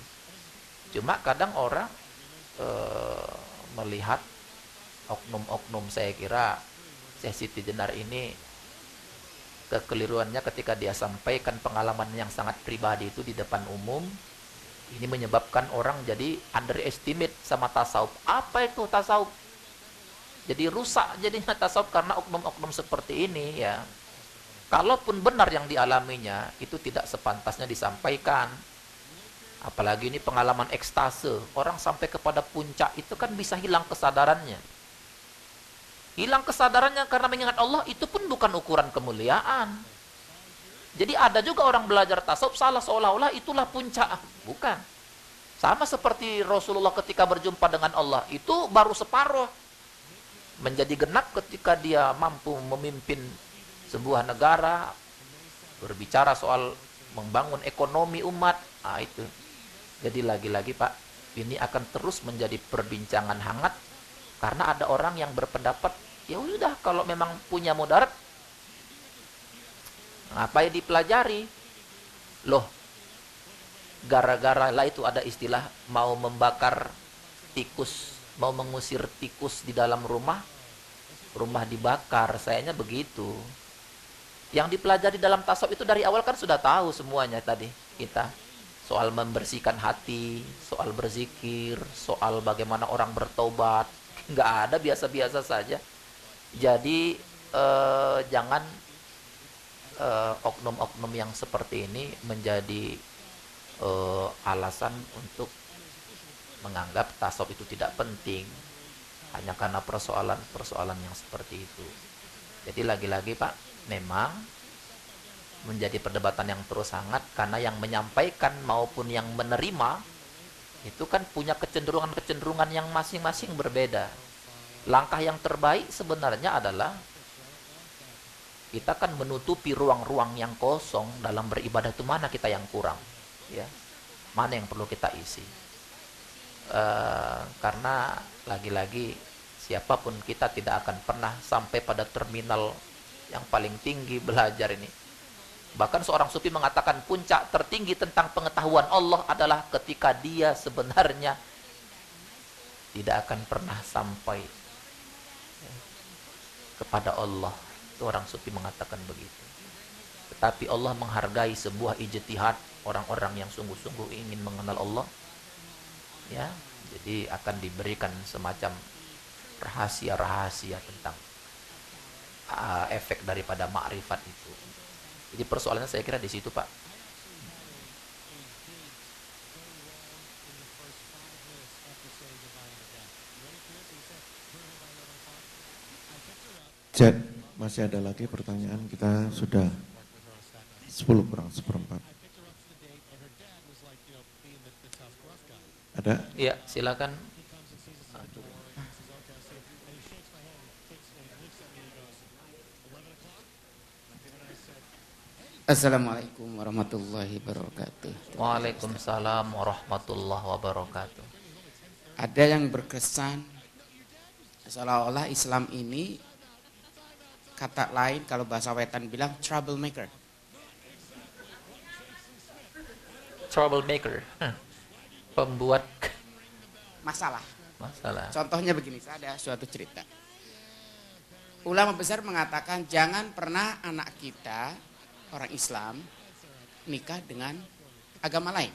Cuma kadang orang melihat oknum-oknum, saya kira Syekh Siti Jenar ini kekeliruannya ketika dia sampaikan pengalaman yang sangat pribadi itu di depan umum, ini menyebabkan orang jadi underestimate sama tasawuf. Apa itu tasawuf? Jadi rusak jadinya tasawuf karena oknum-oknum seperti ini, ya. Kalaupun benar yang dialaminya, itu tidak sepantasnya disampaikan. Apalagi ini pengalaman ekstase, orang sampai kepada puncak itu kan bisa hilang kesadarannya. Hilang kesadarannya karena mengingat Allah, itu pun bukan ukuran kemuliaan. Jadi ada juga orang belajar tasawuf salah, seolah-olah itulah puncak. Bukan. Sama seperti Rasulullah ketika berjumpa dengan Allah, itu baru separuh. Menjadi genap ketika dia mampu memimpin sebuah negara, berbicara soal membangun ekonomi umat. Nah, itu. Jadi lagi-lagi Pak, ini akan terus menjadi perbincangan hangat karena ada orang yang berpendapat, ya udah kalau memang punya mudarat, ngapain dipelajari? Loh, gara-gara lah itu ada istilah mau membakar tikus, mau mengusir tikus di dalam rumah dibakar, sayangnya begitu. Yang dipelajari dalam tasawuf itu dari awal kan sudah tahu semuanya tadi kita. Soal membersihkan hati, soal berzikir, soal bagaimana orang bertobat, nggak ada, biasa-biasa saja. Jadi jangan oknum-oknum yang seperti ini menjadi alasan untuk menganggap tasawuf itu tidak penting hanya karena persoalan-persoalan yang seperti itu. Jadi lagi-lagi Pak, memang menjadi perdebatan yang terus hangat karena yang menyampaikan maupun yang menerima itu kan punya kecenderungan-kecenderungan yang masing-masing berbeda. Langkah yang terbaik sebenarnya adalah kita kan menutupi ruang-ruang yang kosong dalam beribadah. Itu mana kita yang kurang, ya, mana yang perlu kita isi. Karena lagi-lagi siapapun kita tidak akan pernah sampai pada terminal yang paling tinggi belajar ini. Bahkan seorang sufi mengatakan puncak tertinggi tentang pengetahuan Allah adalah ketika dia sebenarnya tidak akan pernah sampai kepada Allah. Itu orang sufi mengatakan begitu. Tetapi Allah menghargai sebuah ijtihad orang-orang yang sungguh-sungguh ingin mengenal Allah. Ya, jadi akan diberikan semacam rahasia-rahasia tentang efek daripada makrifat itu. Jadi persoalannya saya kira di situ, Pak. Jet, masih ada lagi pertanyaan, kita sudah 10 kurang seperempat. Ada? Iya, silakan. Assalamualaikum warahmatullahi wabarakatuh. Waalaikumsalam warahmatullahi wabarakatuh. Ada yang berkesan seolah-olah Islam ini, kata lain kalau bahasa wetan bilang troublemaker. Troublemaker. Pembuat Masalah. Contohnya begini, ada suatu cerita. Ulama besar mengatakan jangan pernah anak kita orang Islam nikah dengan agama lain.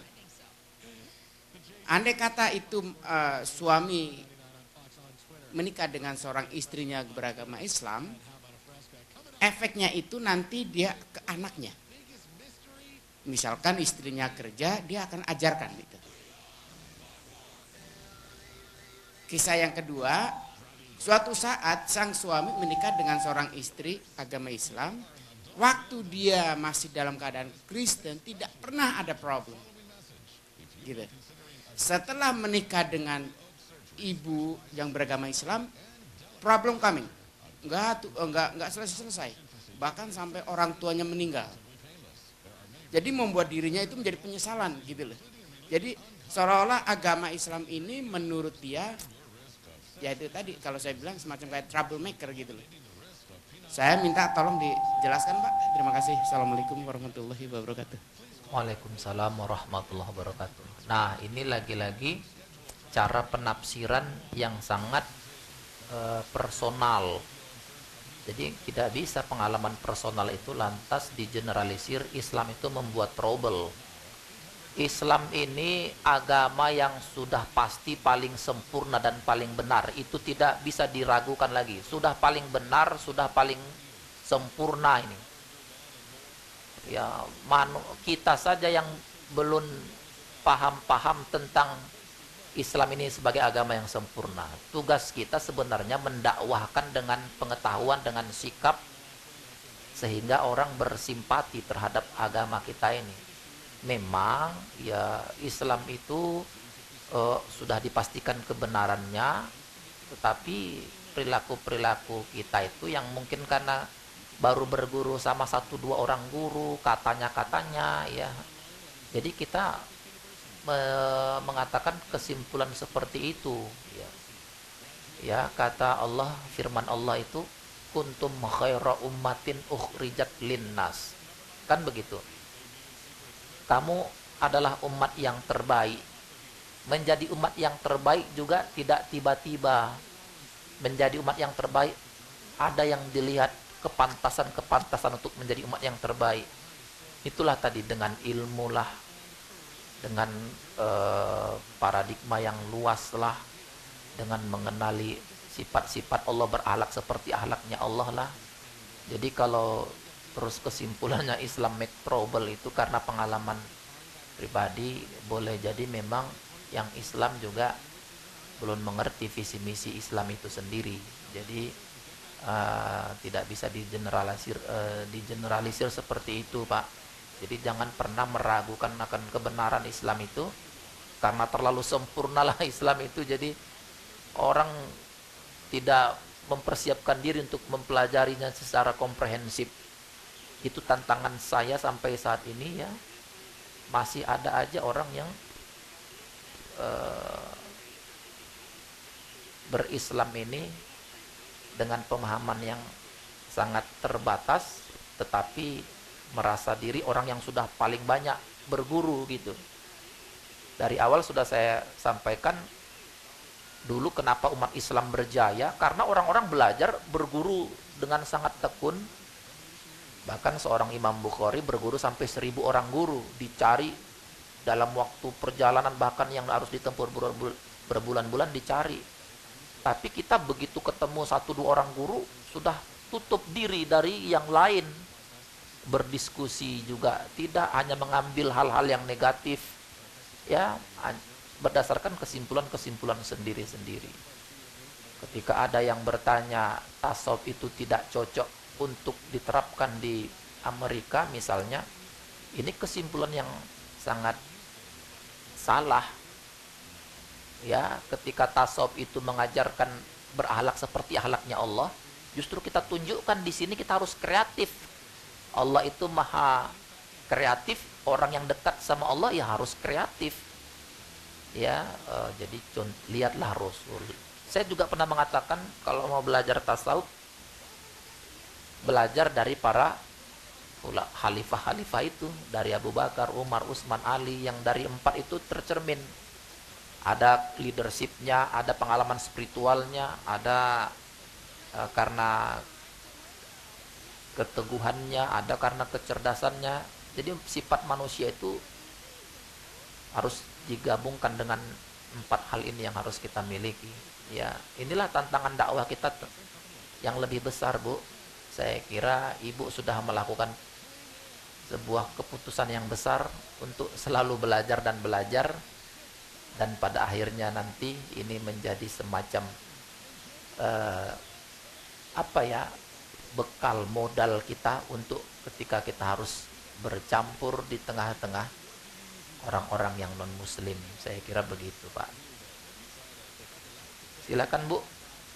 Andai kata itu suami menikah dengan seorang istrinya beragama Islam, efeknya itu nanti dia ke anaknya. Misalkan istrinya kerja, dia akan ajarkan itu. Kisah yang kedua, suatu saat sang suami menikah dengan seorang istri agama Islam. Waktu dia masih dalam keadaan Kristen tidak pernah ada problem, gitu. Setelah menikah dengan ibu yang beragama Islam, problem coming, enggak selesai. Bahkan sampai orang tuanya meninggal. Jadi membuat dirinya itu menjadi penyesalan, gitu loh. Jadi seolah-olah agama Islam ini menurut dia, ya itu tadi kalau saya bilang semacam kayak troublemaker gitu loh. Saya minta tolong dijelaskan Pak. Terima kasih. Assalamualaikum warahmatullahi wabarakatuh. Waalaikumsalam warahmatullahi wabarakatuh. Nah, ini lagi-lagi cara penafsiran yang sangat personal. Jadi tidak bisa pengalaman personal itu lantas digeneralisir Islam itu membuat trouble. Islam ini agama yang sudah pasti paling sempurna dan paling benar. Itu tidak bisa diragukan lagi. Sudah paling benar, sudah paling sempurna ini. Ya, kita saja yang belum paham-paham tentang Islam ini sebagai agama yang sempurna. Tugas kita sebenarnya mendakwahkan dengan pengetahuan, dengan sikap, sehingga orang bersimpati terhadap agama kita ini. Memang ya Islam itu sudah dipastikan kebenarannya, tetapi perilaku-perilaku kita itu yang mungkin karena baru berguru sama 1-2 orang guru, katanya ya. Jadi kita mengatakan kesimpulan seperti itu ya. Ya, kata Allah, firman Allah itu kuntum khaira ummatin ukhrijat linnas. Kan begitu. Kamu adalah umat yang terbaik. Menjadi umat yang terbaik juga tidak tiba-tiba. Menjadi umat yang terbaik ada yang dilihat kepantasan untuk menjadi umat yang terbaik. Itulah tadi dengan ilmu lah, dengan paradigma yang luas lah, dengan mengenali sifat-sifat Allah berakhlak seperti akhlaknya Allah lah. Jadi kalau terus kesimpulannya Islam make trouble itu karena pengalaman pribadi, boleh jadi memang yang Islam juga belum mengerti visi misi Islam itu sendiri. Jadi tidak bisa digeneralisir seperti itu, Pak. Jadi jangan pernah meragukan akan kebenaran Islam itu, karena terlalu sempurnalah Islam itu. Jadi orang tidak mempersiapkan diri untuk mempelajarinya secara komprehensif. Itu tantangan saya sampai saat ini ya. Masih ada aja orang yang berislam ini dengan pemahaman yang sangat terbatas, tetapi merasa diri orang yang sudah paling banyak berguru gitu. Dari awal sudah saya sampaikan, dulu kenapa umat Islam berjaya, karena orang-orang belajar berguru dengan sangat tekun. Bahkan seorang Imam Bukhari berguru sampai 1000 orang guru, dicari dalam waktu perjalanan bahkan yang harus ditempuh berbulan-bulan dicari. Tapi kita begitu ketemu 1-2 orang guru, sudah tutup diri dari yang lain. Berdiskusi juga tidak, hanya mengambil hal-hal yang negatif, ya, berdasarkan kesimpulan-kesimpulan sendiri-sendiri. Ketika ada yang bertanya tasawuf itu tidak cocok untuk diterapkan di Amerika misalnya, ini kesimpulan yang sangat salah. Ya, ketika tasawuf itu mengajarkan berakhlak seperti akhlaknya Allah, justru kita tunjukkan di sini kita harus kreatif. Allah itu maha kreatif, orang yang dekat sama Allah ya harus kreatif. Ya, jadi lihatlah Rasul. Saya juga pernah mengatakan kalau mau belajar tasawuf, belajar dari para khalifah-khalifah itu, dari Abu Bakar, Umar, Utsman, Ali, yang dari 4 itu tercermin. Ada leadershipnya, ada pengalaman spiritualnya, ada karena keteguhannya, ada karena kecerdasannya. Jadi sifat manusia itu harus digabungkan dengan 4 hal ini yang harus kita miliki. Ya, inilah tantangan dakwah kita yang lebih besar, Bu. Saya kira Ibu sudah melakukan sebuah keputusan yang besar untuk selalu belajar dan belajar, dan pada akhirnya nanti ini menjadi semacam bekal modal kita untuk ketika kita harus bercampur di tengah-tengah orang-orang yang non muslim. Saya kira begitu, Pak. Silakan, Bu.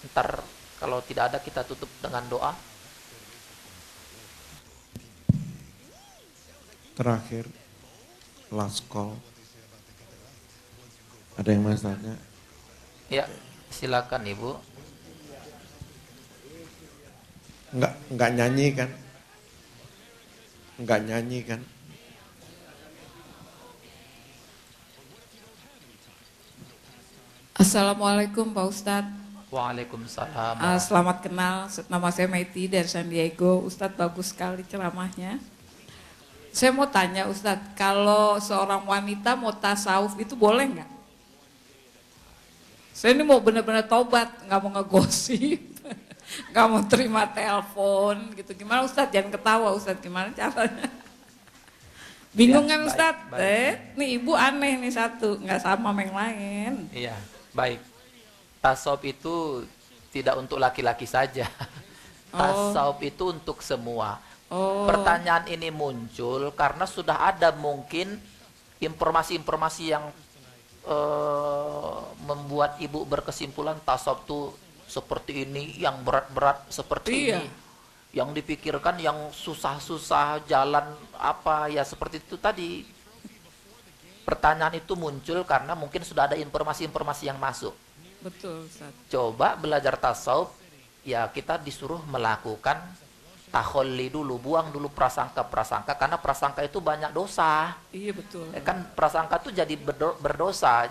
Ntar kalau tidak ada kita tutup dengan doa. Terakhir, last call. Ada yang mau tanya? Ya, silakan Ibu. Enggak nyanyi kan? Enggak nyanyi kan? Assalamualaikum Pak Ustadz. Waalaikumsalam. Selamat kenal, nama saya Maiti dari San Diego. Ustadz bagus sekali ceramahnya. Saya mau tanya Ustadz, kalau seorang wanita mau tasawuf itu boleh nggak? Saya ini mau benar-benar tobat, nggak mau ngegosip, nggak mau terima telepon gitu. Gimana Ustadz? Jangan ketawa Ustadz, gimana caranya? Bingung Ya, kan Ustadz? baik. Nih ibu aneh nih satu, nggak sama sama yang lain. Iya, baik. Tasawuf itu tidak untuk laki-laki saja. Tasawuf itu untuk semua. Pertanyaan ini muncul karena sudah ada mungkin informasi-informasi yang membuat ibu berkesimpulan tasawuf itu seperti ini, yang berat-berat seperti ini, yang dipikirkan yang susah-susah jalan apa ya seperti itu tadi. Pertanyaan itu muncul karena mungkin sudah ada informasi-informasi yang masuk. Betul Ustadz. Coba belajar tasawuf, ya kita disuruh melakukan takholli dulu, buang dulu prasangka-prasangka, karena prasangka itu banyak dosa. Iya betul. Kan prasangka itu jadi berdosa.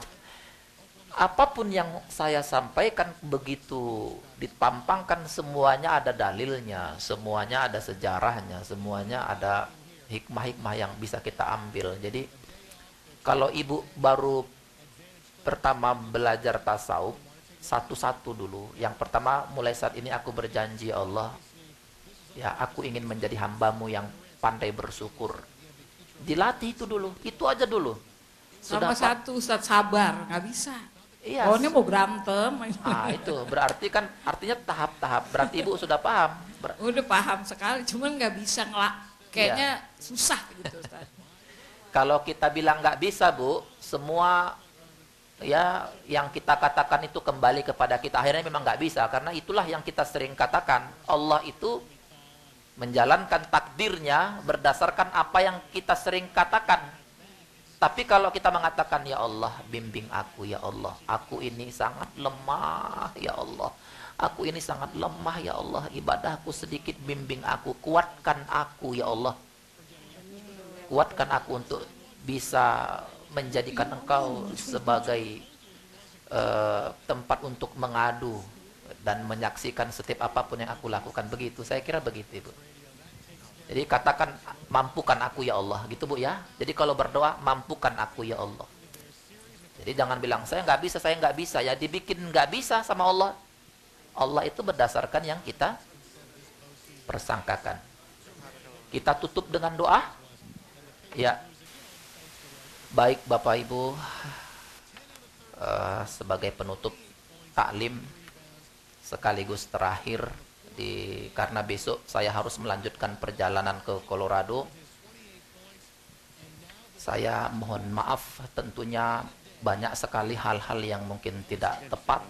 Apapun yang saya sampaikan begitu dipampangkan, semuanya ada dalilnya, semuanya ada sejarahnya, semuanya ada hikmah-hikmah yang bisa kita ambil. Jadi kalau ibu baru pertama belajar tasawuf, satu-satu dulu. Yang pertama, mulai saat ini aku berjanji ya Allah, ya aku ingin menjadi hambamu yang pandai bersyukur. Dilatih itu dulu, itu aja dulu. Sama Pak? satu Ustadz, sabar, nggak bisa. Iya. Oh ini mau berantem. Ah itu berarti kan artinya tahap-tahap. Berarti ibu sudah paham. Udah paham sekali, cuman nggak bisa kayaknya susah gitu Ustadz. Kalau kita bilang nggak bisa Bu, semua ya yang kita katakan itu kembali kepada kita. Akhirnya memang nggak bisa, karena itulah yang kita sering katakan. Allah itu menjalankan takdirnya berdasarkan apa yang kita sering katakan. Tapi kalau kita mengatakan, ya Allah bimbing aku ya Allah, aku ini sangat lemah ya Allah, aku ini sangat lemah ya Allah, ibadahku sedikit, bimbing aku, kuatkan aku ya Allah, kuatkan aku untuk bisa menjadikan engkau sebagai tempat untuk mengadu dan menyaksikan setiap apapun yang aku lakukan. Begitu, saya kira begitu Ibu. Jadi katakan, mampukan aku ya Allah, gitu Bu ya. Jadi kalau berdoa, mampukan aku ya Allah. Jadi jangan bilang, saya nggak bisa, ya dibikin nggak bisa sama Allah. Allah itu berdasarkan yang kita persangkakan. Kita tutup dengan doa. Ya, baik Bapak Ibu, sebagai penutup taklim sekaligus terakhir, karena besok saya harus melanjutkan perjalanan ke Colorado. Saya mohon maaf, tentunya banyak sekali hal-hal yang mungkin tidak tepat.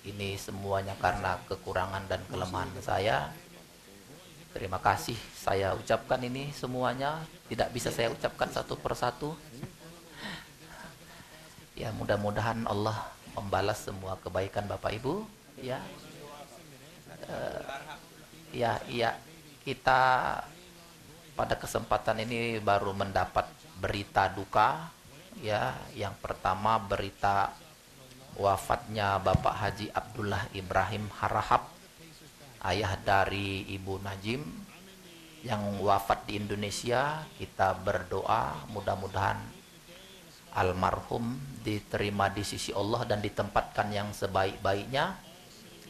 Ini semuanya karena kekurangan dan kelemahan saya. Terima kasih saya ucapkan ini semuanya, tidak bisa saya ucapkan satu persatu. Ya, mudah-mudahan Allah membalas semua kebaikan Bapak Ibu ya. Ya, kita pada kesempatan ini baru mendapat berita duka ya. Yang pertama, berita wafatnya Bapak Haji Abdullah Ibrahim Harahap, ayah dari Ibu Najim yang wafat di Indonesia. Kita berdoa mudah-mudahan almarhum diterima di sisi Allah dan ditempatkan yang sebaik-baiknya,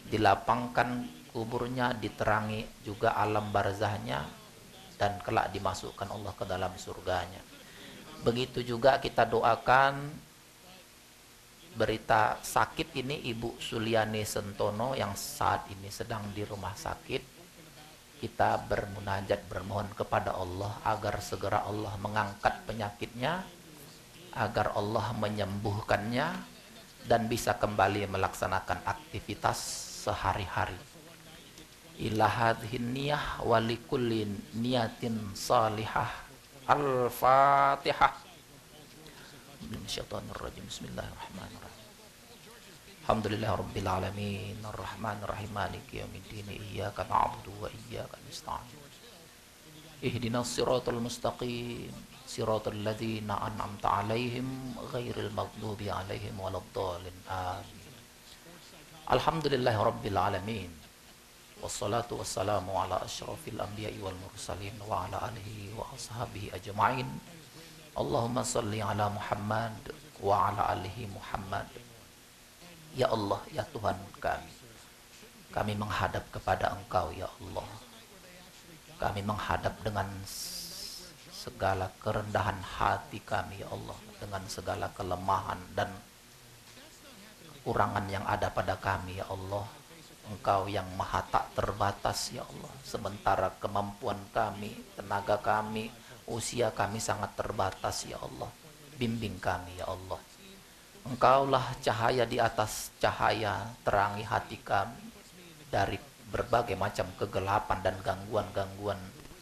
dilapangkan kuburnya, diterangi juga alam barzahnya, dan kelak dimasukkan Allah ke dalam surganya. Begitu juga kita doakan berita sakit ini Ibu Suliani Sentono yang saat ini sedang di rumah sakit. Kita bermunajat, bermohon kepada Allah agar segera Allah mengangkat penyakitnya, agar Allah menyembuhkannya dan bisa kembali melaksanakan aktivitas sehari-hari. Ila hadhin niyah wa likulli niyatin salihah. Al-Fatihah. Minasyaitonirrajim. Bismillahirrahmanirrahim. Alhamdulillahirabbil alamin, arrahmanirrahim, maliki yaumiddin, iyyaka na'budu wa iyyaka nasta'in. Ihdinas siratal mustaqim, siratal ladzina an'amta 'alaihim ghairil maghdubi 'alaihim waladdallin. Amin. Alhamdulillahirabbil alamin. Wassalatu wassalamu ala asyrafil anbiya'i wal mursalin wa ala alihi wa ashabihi ajma'in. Allahumma salli ala Muhammad wa ala alihi Muhammad. Ya Allah, ya Tuhan kami menghadap kepada Engkau ya Allah. Kami menghadap dengan segala kerendahan hati kami ya Allah, dengan segala kelemahan dan kekurangan yang ada pada kami ya Allah. Engkau yang maha tak terbatas ya Allah. Sementara kemampuan kami, tenaga kami, usia kami sangat terbatas ya Allah. Bimbing kami ya Allah. Engkaulah cahaya di atas cahaya, terangi hati kami dari berbagai macam kegelapan dan gangguan-gangguan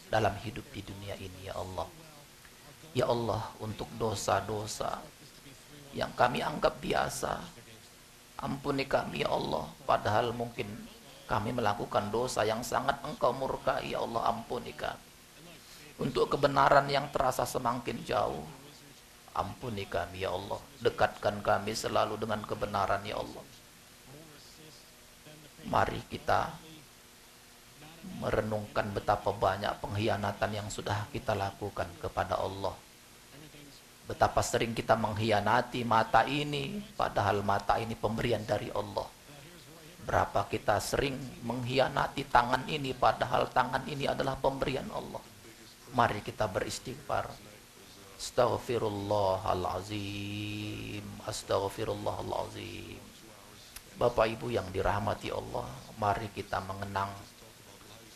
dalam hidup di dunia ini ya Allah. Ya Allah, untuk dosa-dosa yang kami anggap biasa, ampuni kami ya Allah, padahal mungkin kami melakukan dosa yang sangat Engkau murkai ya Allah. Ampuni kami. Untuk kebenaran yang terasa semakin jauh, ampuni kami ya Allah. Dekatkan kami selalu dengan kebenaran ya Allah. Mari kita merenungkan betapa banyak pengkhianatan yang sudah kita lakukan kepada Allah. Betapa sering kita mengkhianati mata ini, padahal mata ini pemberian dari Allah. Berapa kita sering mengkhianati tangan ini, padahal tangan ini adalah pemberian Allah. Mari kita beristighfar. Astaghfirullahalazim, astaghfirullahalazim. Bapak Ibu yang dirahmati Allah, mari kita mengenang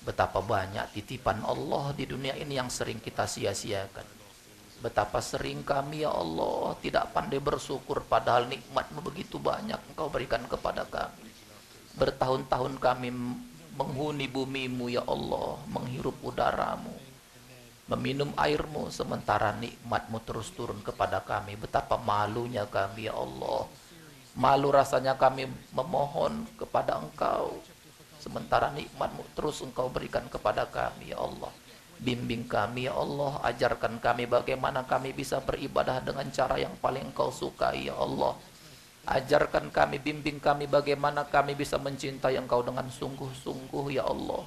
betapa banyak titipan Allah di dunia ini yang sering kita sia-siakan. Betapa sering kami ya Allah tidak pandai bersyukur, padahal nikmat-Mu begitu banyak Engkau berikan kepada kami. Bertahun-tahun kami menghuni bumi-Mu ya Allah, menghirup udara-Mu, meminum air-Mu, sementara nikmat-Mu terus turun kepada kami. Betapa malunya kami ya Allah. Malu rasanya kami memohon kepada Engkau, sementara nikmat-Mu terus Engkau berikan kepada kami ya Allah. Bimbing kami ya Allah, ajarkan kami bagaimana kami bisa beribadah dengan cara yang paling Engkau sukai ya Allah. Ajarkan kami, bimbing kami bagaimana kami bisa mencintai Engkau dengan sungguh-sungguh ya Allah.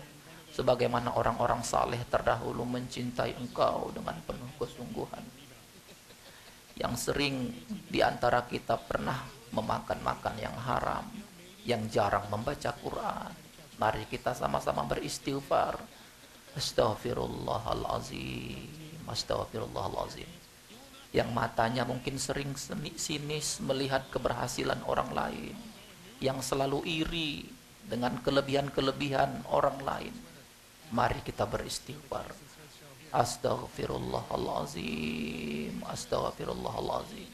Sebagaimana orang-orang saleh terdahulu mencintai Engkau dengan penuh kesungguhan. Yang sering di antara kita pernah memakan yang haram, yang jarang membaca Quran. Mari kita sama-sama beristighfar. Astaghfirullahalazim, astaghfirullahalazim. Yang matanya mungkin sering sinis melihat keberhasilan orang lain, yang selalu iri dengan kelebihan-kelebihan orang lain. Mari kita beristighfar. Astaghfirullahalazim, astaghfirullahalazim.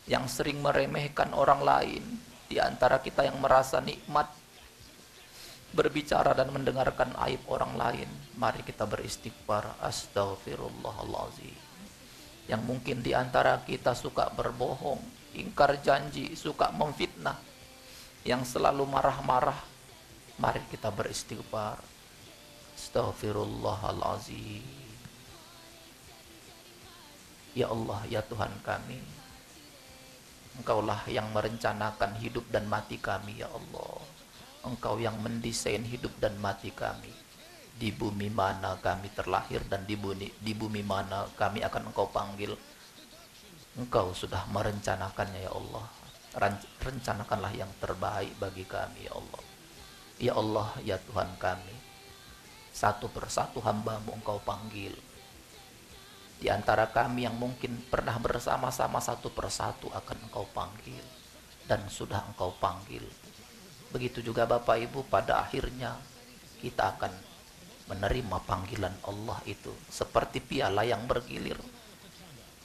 Yang sering meremehkan orang lain, di antara kita yang merasa nikmat berbicara dan mendengarkan aib orang lain, mari kita beristighfar. Astaghfirullahalazim. Yang mungkin di antara kita suka berbohong, ingkar janji, suka memfitnah, yang selalu marah-marah, mari kita beristighfar. Astaghfirullahalazim. Ya Allah, ya Tuhan kami, Engkaulah yang merencanakan hidup dan mati kami ya Allah. Engkau yang mendesain hidup dan mati kami. Di bumi mana kami terlahir dan di bumi mana kami akan Engkau panggil. Engkau sudah merencanakannya ya Allah. Rencanakanlah yang terbaik bagi kami ya Allah. Ya Allah, ya Tuhan kami, satu persatu hamba-Mu Engkau panggil. Di antara kami yang mungkin pernah bersama-sama satu persatu akan Engkau panggil, dan sudah Engkau panggil. Begitu juga Bapak Ibu, pada akhirnya kita akan menerima panggilan Allah itu seperti piala yang bergilir.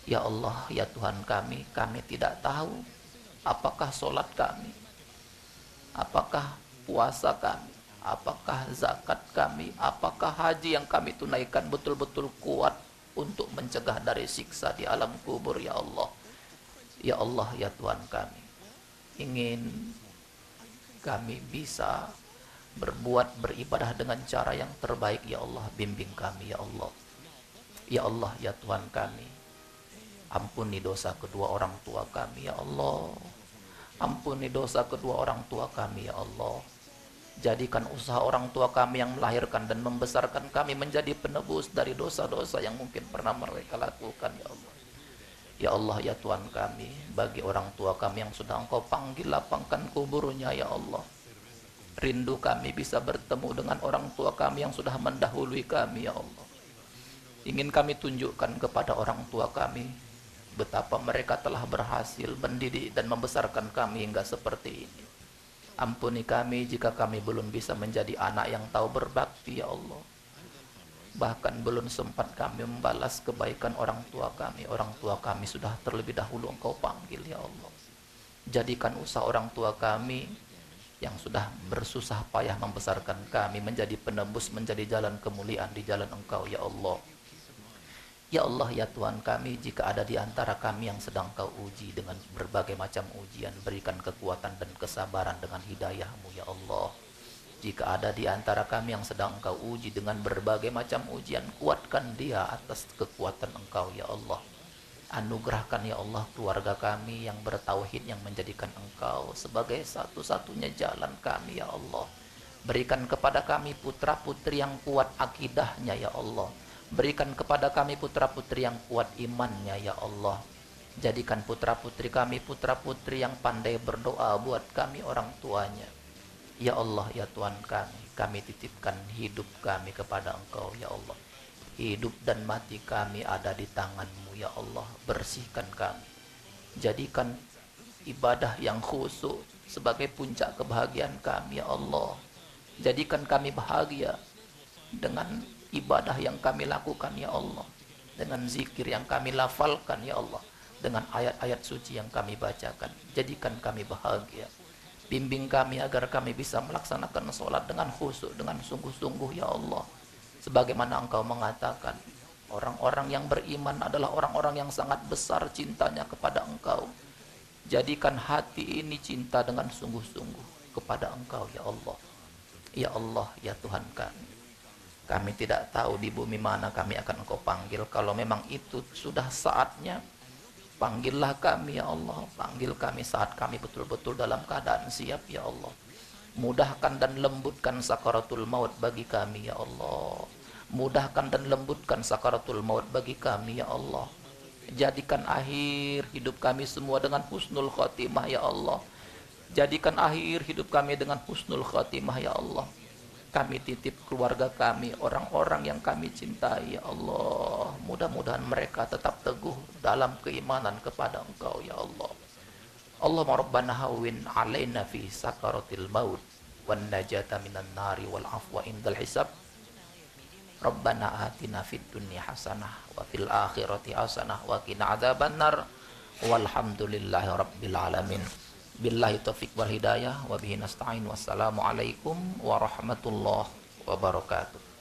Ya Allah, ya Tuhan kami tidak tahu apakah sholat kami, apakah puasa kami, apakah zakat kami, apakah haji yang kami tunaikan betul-betul kuat untuk mencegah dari siksa di alam kubur ya Allah. Ya Allah, ya Tuhan kami, ingin kami bisa beribadah dengan cara yang terbaik ya Allah. Bimbing kami ya Allah. Ya Allah, ya Tuhan kami, ampuni dosa kedua orang tua kami ya Allah. Ampuni dosa kedua orang tua kami ya Allah. Jadikan usaha orang tua kami yang melahirkan dan membesarkan kami menjadi penebus dari dosa-dosa yang mungkin pernah mereka lakukan ya Allah. Ya Allah, ya Tuhan kami, bagi orang tua kami yang sudah Engkau panggil, lapangkan kuburnya ya Allah. Rindu kami bisa bertemu dengan orang tua kami yang sudah mendahului kami ya Allah. Ingin kami tunjukkan kepada orang tua kami betapa mereka telah berhasil mendidik dan membesarkan kami hingga seperti ini. Ampuni kami jika kami belum bisa menjadi anak yang tahu berbakti ya Allah. Bahkan belum sempat kami membalas kebaikan orang tua kami. Orang tua kami sudah terlebih dahulu Engkau panggil ya Allah. Jadikan usaha orang tua kami yang sudah bersusah payah membesarkan kami menjadi penebus, menjadi jalan kemuliaan di jalan Engkau ya Allah. Ya Allah, ya Tuhan kami, jika ada di antara kami yang sedang Kau uji dengan berbagai macam ujian, berikan kekuatan dan kesabaran dengan hidayah-Mu ya Allah. Jika ada di antara kami yang sedang Engkau uji dengan berbagai macam ujian, kuatkan dia atas kekuatan Engkau ya Allah. Anugerahkan ya Allah keluarga kami yang bertauhid, yang menjadikan Engkau sebagai satu-satunya jalan kami ya Allah. Berikan kepada kami putra-putri yang kuat akidahnya ya Allah. Berikan kepada kami putra-putri yang kuat imannya ya Allah. Jadikan putra-putri kami putra-putri yang pandai berdoa buat kami orang tuanya. Ya Allah, ya Tuhan kami titipkan hidup kami kepada Engkau, ya Allah. Hidup dan mati kami ada di tangan-Mu, ya Allah. Bersihkan kami. Jadikan ibadah yang khusyuk sebagai puncak kebahagiaan kami, ya Allah. Jadikan kami bahagia dengan ibadah yang kami lakukan, ya Allah. Dengan zikir yang kami lafalkan, ya Allah. Dengan ayat-ayat suci yang kami bacakan. Jadikan kami bahagia. Bimbing kami agar kami bisa melaksanakan sholat dengan khusyuk, dengan sungguh-sungguh, ya Allah. Sebagaimana Engkau mengatakan, orang-orang yang beriman adalah orang-orang yang sangat besar cintanya kepada Engkau. Jadikan hati ini cinta dengan sungguh-sungguh kepada Engkau, ya Allah. Ya Allah, ya Tuhan kami. Kami tidak tahu di bumi mana kami akan Engkau panggil. Kalau memang itu sudah saatnya, panggillah kami, ya Allah. Panggil kami saat kami betul-betul dalam keadaan siap, ya Allah. Mudahkan dan lembutkan sakaratul maut bagi kami, ya Allah. Mudahkan dan lembutkan sakaratul maut bagi kami, ya Allah. Jadikan akhir hidup kami semua dengan husnul khotimah, ya Allah. Jadikan akhir hidup kami dengan husnul khotimah, ya Allah. Kami titip keluarga kami, orang-orang yang kami cintai, ya Allah. Mudah-mudahan mereka tetap teguh dalam keimanan kepada Engkau, ya Allah. Allahumma rabbana hawwin alaina fi sakaratil maut wan najata minan nari wal afwa indal hisab. Rabbana atina fid dunya hasanah wa fil akhirati hasanah wa qina adzabannar. Walhamdulillahi rabbil alamin. Billahi taufiq wal hidayah wa bihi nasta'in. Wassalamu alaikum warahmatullahi wabarakatuh.